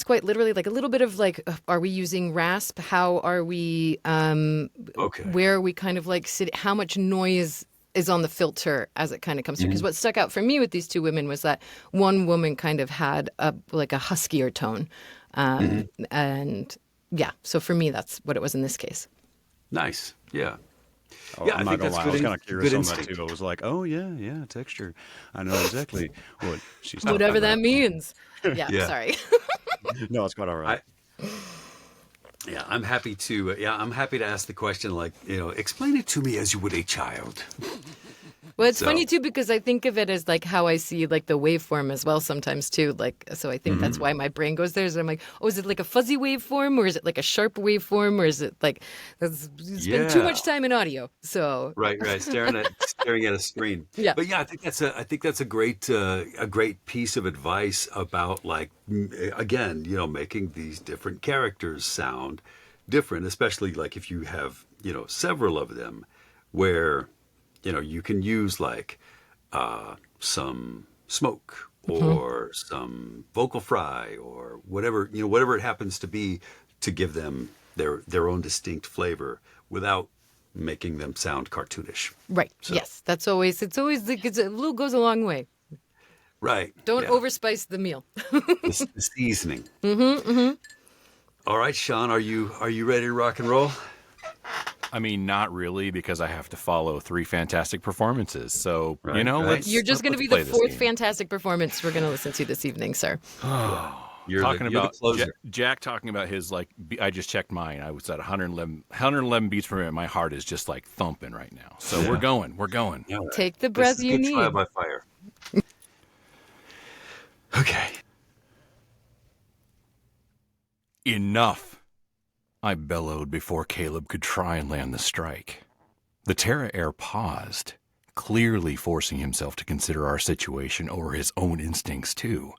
quite literally like a little bit of like, are we using rasp? How are we? Okay. Where are we kind of like how much noise is on the filter as it kind of comes through? Because what stuck out for me with these 2 women was that one woman kind of had a huskier tone, and yeah. So for me, that's what it was in this case. Nice. Yeah. Oh, Yeah, I'm I not think gonna that's lie. good. I was kind of curious on instinct. that too. I was like, oh yeah, texture. I know exactly what she's talking Whatever that about. means. Yeah. Yeah. Sorry. No, it's quite all right. Yeah, I'm happy to. I'm happy to ask the question. Like, explain it to me as you would a child. Well, it's So- funny too because I think of it as like how I see like the waveform as well sometimes too. Like, so I think that's why my brain goes there. So I'm like, oh, is it like a fuzzy waveform or is it like a sharp waveform or is it like spend too much time in audio? So Right, staring at a screen. Yeah. But yeah, I think that's a great piece of advice about like again, making these different characters sound different, especially like if you have several of them, where you can use like some smoke or some vocal fry or whatever it happens to be to give them their own distinct flavor without making them sound cartoonish. right, yes, it's always like a little goes a long way. Right. Don't yeah. overspice the meal. the seasoning. All right, Sean, are you ready to rock and roll? I mean, not really, because I have to follow 3 fantastic performances. So, Right. You're just going to be play the this 4th game. fantastic performance we're going to listen to this evening, sir. You're Talking you're about the closer. Jack talking about his like. I just checked mine. I was at 111 beats per minute. My heart is just like thumping right now. So we're going. Yeah. Take the This breath is you good need. trial by fire. Okay. Enough! I bellowed before Caleb could try and land the strike. The Terra Air paused, clearly forcing himself to consider our situation over his own instincts too,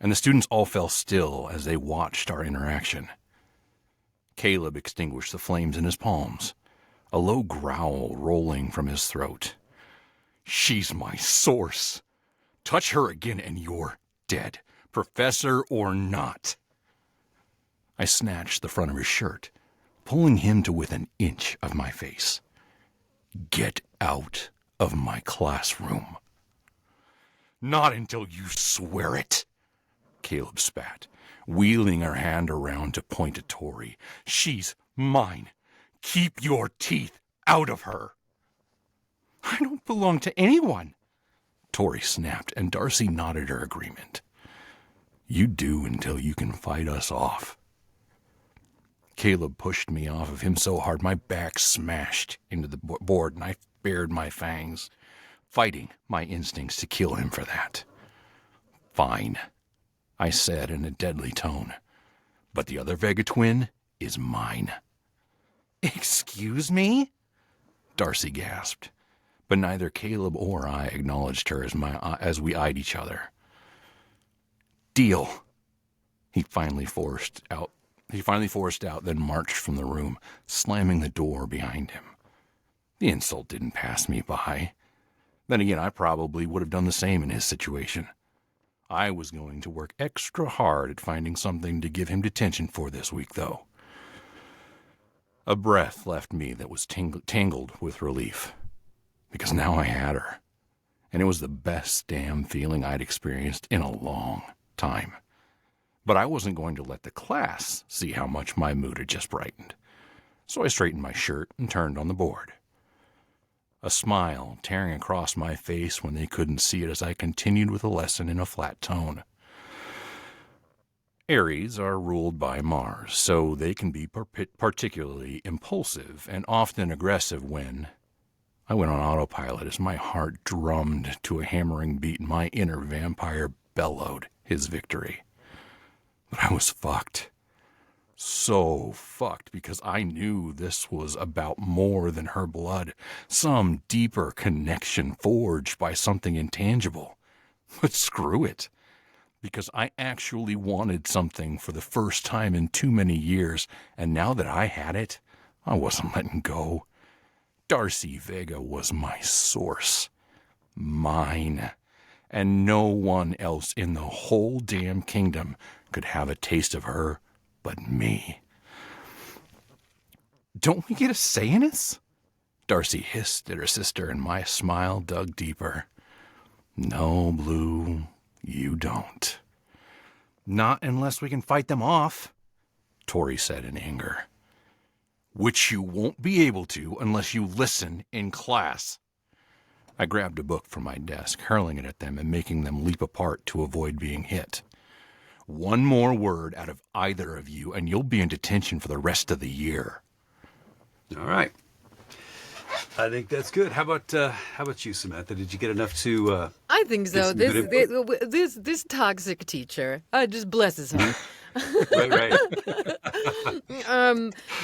and the students all fell still as they watched our interaction. Caleb extinguished the flames in his palms, a low growl rolling from his throat. She's my source. Touch her again and you're dead, professor or not. I snatched the front of his shirt, pulling him to within an inch of my face. Get out of my classroom. Not until you swear it, Caleb spat, wheeling her hand around to point at Tori. She's mine. Keep your teeth out of her. I don't belong to anyone, Tori snapped, and Darcy nodded her agreement. You do until you can fight us off. Caleb pushed me off of him so hard my back smashed into the board and I bared my fangs. fighting my instincts to kill him for that. Fine, I said in a deadly tone, but the other Vega twin is mine. Excuse me? Darcy gasped, but neither Caleb or I acknowledged her as we eyed each other. Deal, he finally forced out, then marched from the room, slamming the door behind him. The insult didn't pass me by. Then again, I probably would have done the same in his situation. I was going to work extra hard at finding something to give him detention for this week, though. A breath left me that was tangled with relief, because now I had her, and it was the best damn feeling I'd experienced in a long time. But I wasn't going to let the class see how much my mood had just brightened, so I straightened my shirt and turned on the board. A smile tearing across my face when they couldn't see it as I continued with the lesson in a flat tone. Aries are ruled by Mars, so they can be particularly impulsive and often aggressive when... I went on autopilot as my heart drummed to a hammering beat and my inner vampire bellowed his victory. But I was fucked. So fucked, because I knew this was about more than her blood, some deeper connection forged by something intangible. But screw it, because I actually wanted something for the first time in too many years, and now that I had it, I wasn't letting go. Darcy Vega was my source. Mine. And no one else in the whole damn kingdom could have a taste of her but me. Don't we get a say in this? Darcy hissed at her sister, and my smile dug deeper. No, Blue, you don't. Not unless we can fight them off, Tori said in anger. Which you won't be able to unless you listen in class. I grabbed a book from my desk, hurling it at them and making them leap apart to avoid being hit. One more word out of either of you, and you'll be in detention for the rest of the year. All right. I think that's good. How about you, Samantha? Did you get enough to? I think so. get some good input? This toxic teacher, just blesses her. Right.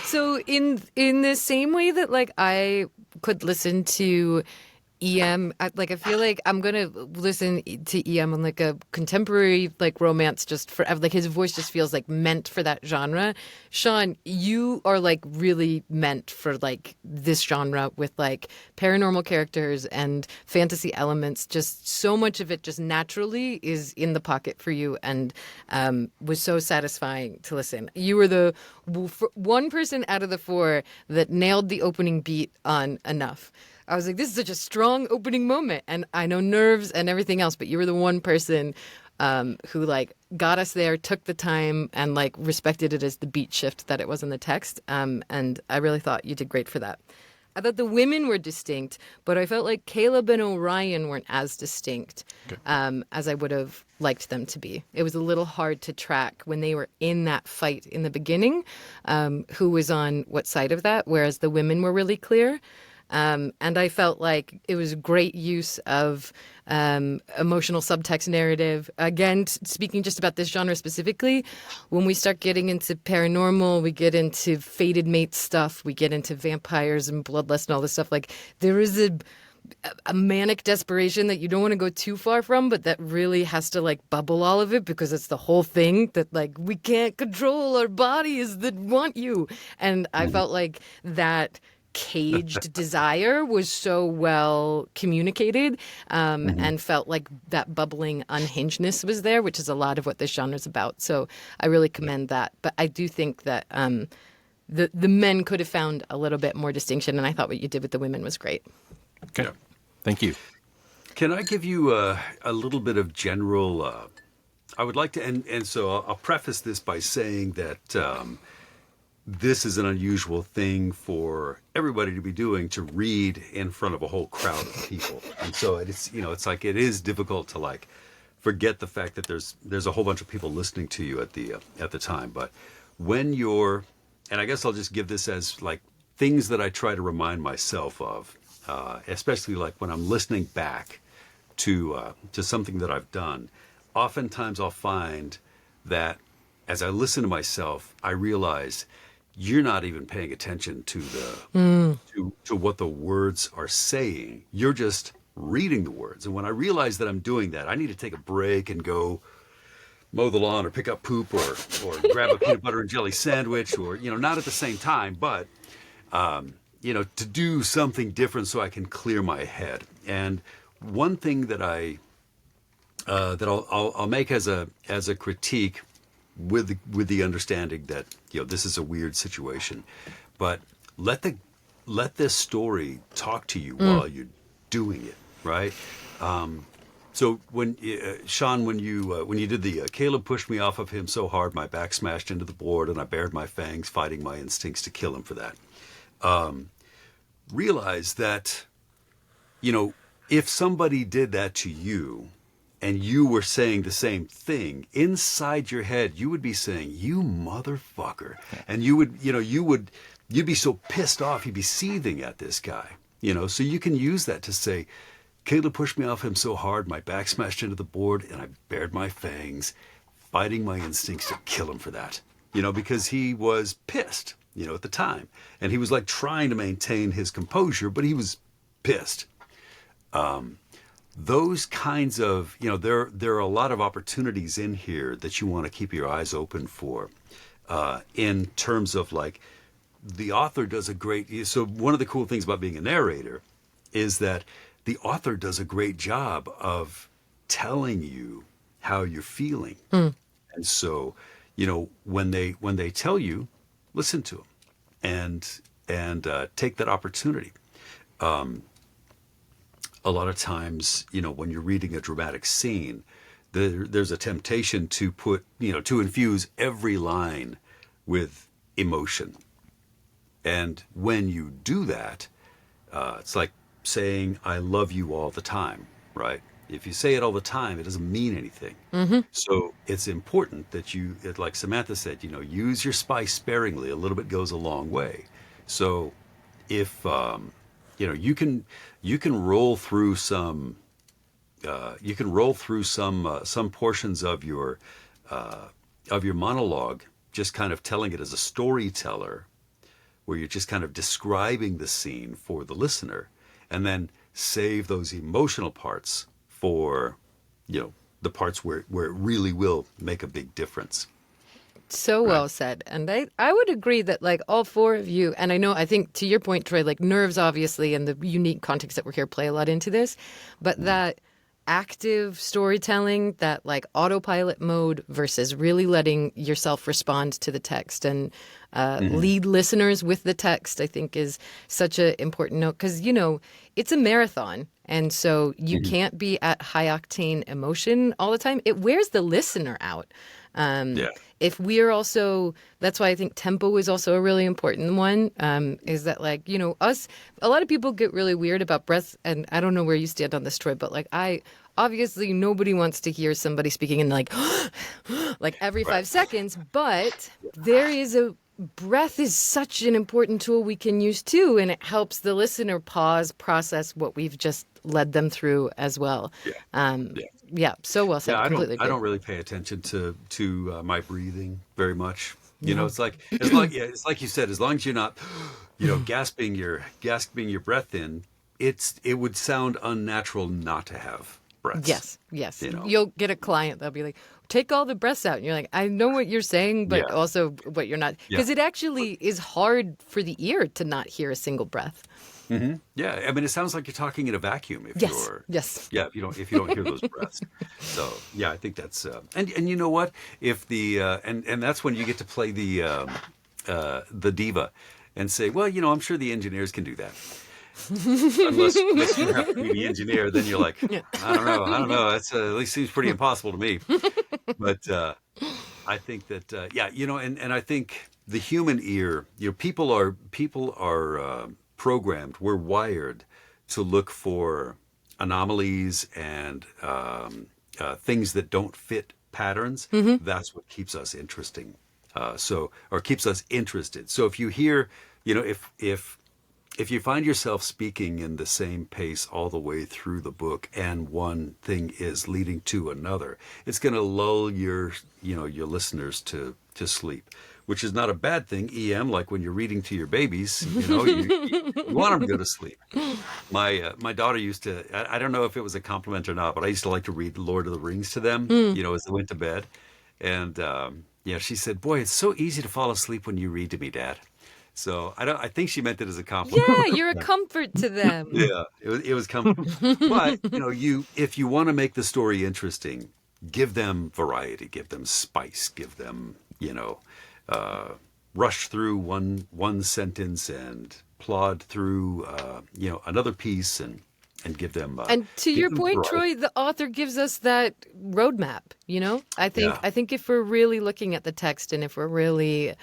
So in the same way that like I could listen to EM, I feel like I'm gonna listen to EM on like a contemporary like romance just for like his voice just feels like meant for that genre. Sean, you are like really meant for like this genre with like paranormal characters and fantasy elements. Just so much of it just naturally is in the pocket for you and was so satisfying to listen. You were the one person out of the four that nailed the opening beat on enough. I was like, this is such a strong opening moment. And I know nerves and everything else, but you were the one person who like got us there, took the time and like respected it as the beat shift that it was in the text. And I really thought you did great for that. I thought the women were distinct, but I felt like Caleb and Orion weren't as distinct as I would have liked them to be. It was a little hard to track when they were in that fight in the beginning, who was on what side of that, whereas the women were really clear. And I felt like it was great use of emotional subtext narrative. Again, speaking just about this genre specifically, when we start getting into paranormal, we get into fated mate stuff, we get into vampires and bloodlust and all this stuff. Like there is a manic desperation that you don't want to go too far from, but that really has to like bubble all of it because it's the whole thing that like we can't control our bodies that want you. And I felt like that caged desire was so well communicated and felt like that bubbling unhingedness was there, which is a lot of what this genre is about. So I really commend that. But I do think that the men could have found a little bit more distinction, and I thought what you did with the women was great. Okay. Yeah. Thank you. Can I give you a little bit of general... I would like to... And so I'll preface this by saying that... this is an unusual thing for everybody to be doing, to read in front of a whole crowd of people. And so it's, it's like it is difficult to like forget the fact that there's a whole bunch of people listening to you at the time. But when you're, and I guess I'll just give this as like things that I try to remind myself of. especially like when I'm listening back to something that I've done. Oftentimes, I'll find that as I listen to myself, I realize you're not even paying attention to to what the words are saying. You're just reading the words. And when I realize that I'm doing that, I need to take a break and go mow the lawn or pick up poop or grab a peanut butter and jelly sandwich, or, not at the same time, but, to do something different so I can clear my head. And one thing that I'll make as a critique with the understanding that, this is a weird situation, but let this story talk to you while you're doing it, right? So when Sean, when you did the Caleb pushed me off of him so hard my back smashed into the board and I bared my fangs fighting my instincts to kill him for that. Realize that, if somebody did that to you and you were saying the same thing, inside your head you would be saying, "You motherfucker," and you'd be so pissed off, you'd be seething at this guy, So you can use that to say, Caleb pushed me off him so hard, my back smashed into the board, and I bared my fangs, fighting my instincts to kill him for that. Because he was pissed, at the time. And he was like trying to maintain his composure, but he was pissed. Those kinds of, there are a lot of opportunities in here that you want to keep your eyes open for, in terms of like, the author does a great, so one of the cool things about being a narrator is that the author does a great job of telling you how you're feeling. And so, when they tell you, listen to them and take that opportunity. A lot of times, when you're reading a dramatic scene, there's a temptation to to infuse every line with emotion. And when you do that, it's like saying, "I love you all the time," right? If you say it all the time, it doesn't mean anything. So it's important that you, like Samantha said, use your spice sparingly. A little bit goes a long way. So if, you can roll through some portions of your monologue, just kind of telling it as a storyteller, where you're just kind of describing the scene for the listener, and then save those emotional parts for, the parts where it really will make a big difference. So well said. And I would agree that like all four of you, and I think to your point, Troy, like nerves obviously and the unique context that we're here play a lot into this, but that active storytelling, that like autopilot mode versus really letting yourself respond to the text and lead listeners with the text, I think is such an important note because, it's a marathon. And so you can't be at high octane emotion all the time. It wears the listener out. If we're also, that's why I think tempo is also a really important one, is that like, us, a lot of people get really weird about breath, and I don't know where you stand on this, Troy, but like obviously nobody wants to hear somebody speaking in like, like every 5 seconds, but there is breath is such an important tool we can use too, and it helps the listener pause, process what we've just led them through as well. So well said. Yeah, I don't really pay attention to my breathing very much. It's like it's like you said, as long as you're not, gasping your breath in, it would sound unnatural not to have breaths. Yes. You'll get a client, they'll be like, take all the breaths out. And you're like, I know what you're saying, but also what you're not. Because it actually is hard for the ear to not hear a single breath. Yeah, I mean, it sounds like you're talking in a vacuum if if you don't hear those breaths. So yeah, I think that's and you know what? If the and that's when you get to play the diva and say, well, I'm sure the engineers can do that. unless you have to be the engineer, then you're like, I don't know. That's at least seems pretty impossible to me. But I think that and I think the human ear, people are programmed. We're wired to look for anomalies and things that don't fit patterns. That's what keeps us interesting. Or keeps us interested. So if you hear, if if you find yourself speaking in the same pace all the way through the book, and one thing is leading to another, it's going to lull your listeners to sleep, which is not a bad thing. Like when you're reading to your babies, you want them to go to sleep. My daughter used to. I don't know if it was a compliment or not, but I used to like to read Lord of the Rings to them, as they went to bed, and she said, "Boy, it's so easy to fall asleep when you read to me, Dad." So I think she meant it as a compliment. Yeah, you're a comfort to them. Yeah, it was comforting. But if you want to make the story interesting, give them variety, give them spice, give them rush through one sentence and plod through another piece and give them. And to give your them point, variety. Troy, the author gives us that roadmap. I think if we're really looking at the text and if we're really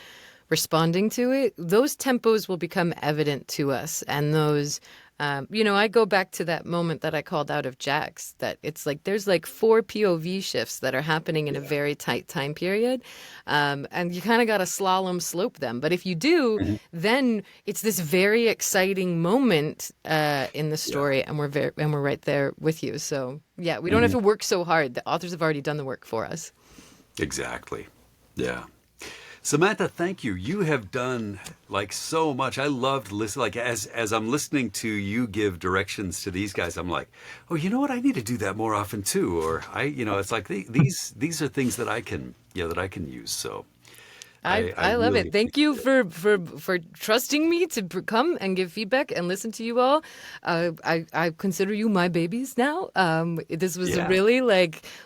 responding to it, those tempos will become evident to us. And those, I go back to that moment that I called out of Jack's, that it's like there's like 4 POV shifts that are happening in a very tight time period. And you kind of got to slalom slope them. But if you do, then it's this very exciting moment in the story, and we're right there with you. So yeah, we don't have to work so hard. The authors have already done the work for us. Exactly. Yeah. Samantha, thank you. You have done so much. I loved listening. As I'm listening to you give directions to these guys, I'm like, oh, you know what? I need to do that more often too. Or it's like these are things that I can use. So I love really it. Thank you for trusting me to come and give feedback and listen to you all. I consider you my babies now. This was a really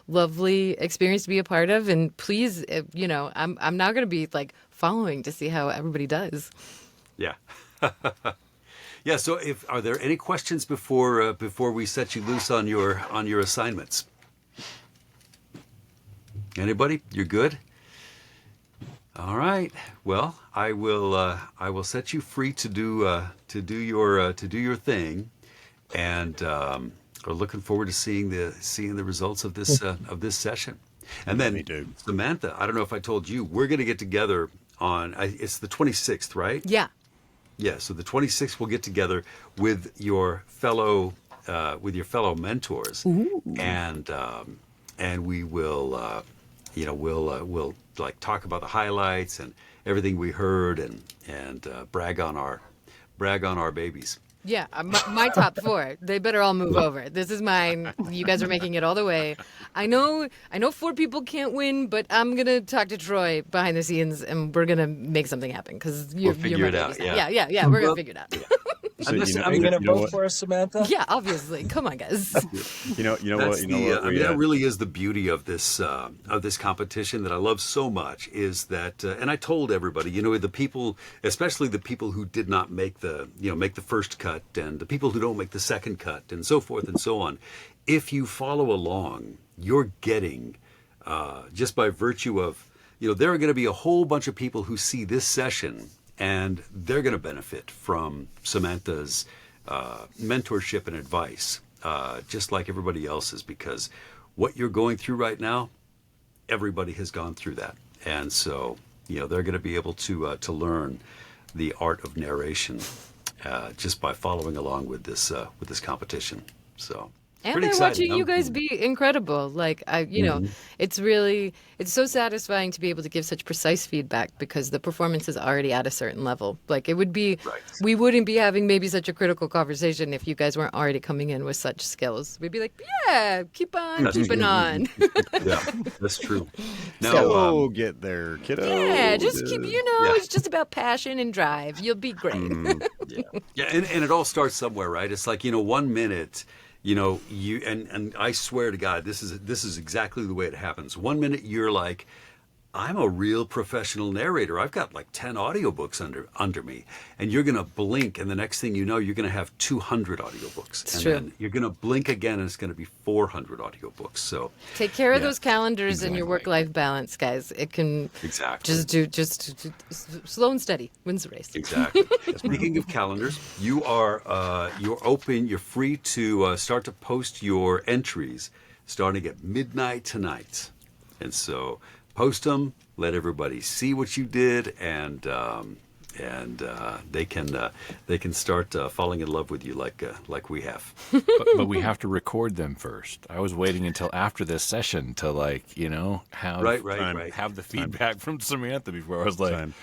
lovely experience to be a part of. And please, I'm now going to be following to see how everybody does. Yeah. Yeah. So, are there any questions before we set you loose on your assignments? Anybody? You're good? All right. Well, I will set you free to do your thing, and we're looking forward to seeing the results of this session. And then, Me too. Samantha, I don't know if I told you, we're going to get together on it's the 26th, right? Yeah. Yeah. So the 26th, we'll get together with your fellow mentors, and we will. We'll talk about the highlights and everything we heard, and brag on our babies. Yeah, my top 4. They better all move over. This is mine. You guys are making it all the way. I know 4 people can't win, but I'm gonna talk to Troy behind the scenes, and we're gonna make something happen because you're figure my it out, babies. yeah. Yeah. We're gonna figure it out. So, Are you going to vote for us, Samantha? Yeah, obviously. Come on, guys. You know what? That really is the beauty of this competition that I love so much, is that, and I told everybody, the people, especially the people who did not make the first cut, and the people who don't make the second cut, and so forth and so on. If you follow along, you're getting, just by virtue of, there are going to be a whole bunch of people who see this session, and they're going to benefit from Samantha's mentorship and advice, just like everybody else's, because what you're going through right now, everybody has gone through that. And so, they're going to be able to learn the art of narration just by following along with this competition. So. And Pretty by exciting. watching you guys be incredible. It's so satisfying to be able to give such precise feedback because the performance is already at a certain level. It would be, Right. we wouldn't be having maybe such a critical conversation if you guys weren't already coming in with such skills. We'd be like, yeah, keep on keeping on. Yeah, that's true. Now, So get there, kiddo. Yeah, just keep, Yeah. it's just about passion and drive. You'll be great. yeah, and it all starts somewhere, right? It's like 1 minute. You and I swear to God, this is exactly the way it happens. 1 minute you're like, I'm a real professional narrator. I've got 10 audiobooks under me, and you're gonna blink, and the next thing you know, you're gonna have 200 audiobooks, and true. then you're gonna blink again, and it's gonna be 400 audiobooks. So Take care of Yeah, those calendars and your exactly. work-life balance, guys. It can Exactly. just slow and steady wins the race. Exactly. Speaking of calendars, you're open. You're free to start to post your entries starting at midnight tonight, and so post them. Let everybody see what you did, and and they can start falling in love with you like we have. But we have to record them first. I was waiting until after this session to have Right. have the feedback from Samantha before I was like, Same.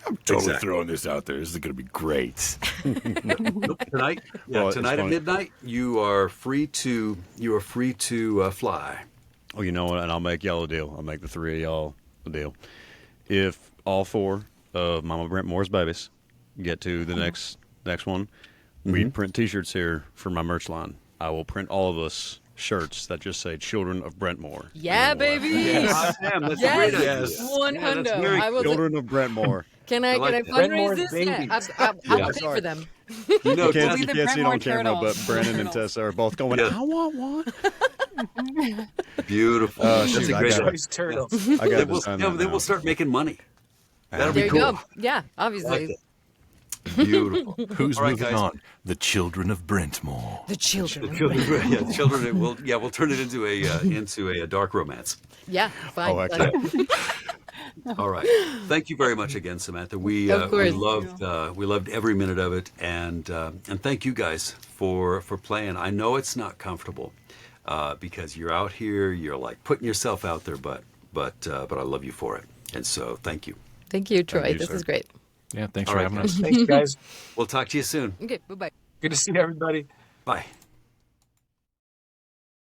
I'm totally Exactly. throwing this out there. This is going to be great. Nope, tonight, Well, it's tonight at funny. midnight, you are free to fly. Oh, you know what? And I'll make y'all a deal. I'll make the three of y'all a deal. If all four of Mama Brentmoor's babies get to the next one, we print T-shirts here for my merch line. I will print all of us shirts that just say "Children of Brentmoor." Yeah, baby. Hot damn, that's a Yes, great idea. Yes. one Yeah, that's hundo. very I will. Children of Brentmoor. Can I like fundraise that. Brentmoor's this? babies. Yeah, I'll Yeah. pay for them. You know, You can't, be you the can't see it on Brentmoor camera, but turtles. Brandon and Turtles. Tessa are both going, Yeah. I want one. beautiful. Oh, That's shoot, a I great got idea. Choice turtles. I got to Then we'll, design yeah, that then now. we'll start making money. That'll There be you cool. go. Yeah, I obviously. like it. Beautiful. Who's All right, moving guys. on? The Children of Brentmoor. The children. Children. We'll turn it into a dark romance. Yeah, fine. Oh, excellent. All right. Thank you very much again, Samantha. We Of course. we loved every minute of it, and thank you guys for playing. I know it's not comfortable because you're out here, you're like putting yourself out there, but I love you for it, and so thank you. Thank you, Troy. you, This sir. is great. Yeah, thanks All for right, having guys. us. Thanks, guys. We'll talk to you soon. Okay, bye-bye. Good to see everybody. Bye.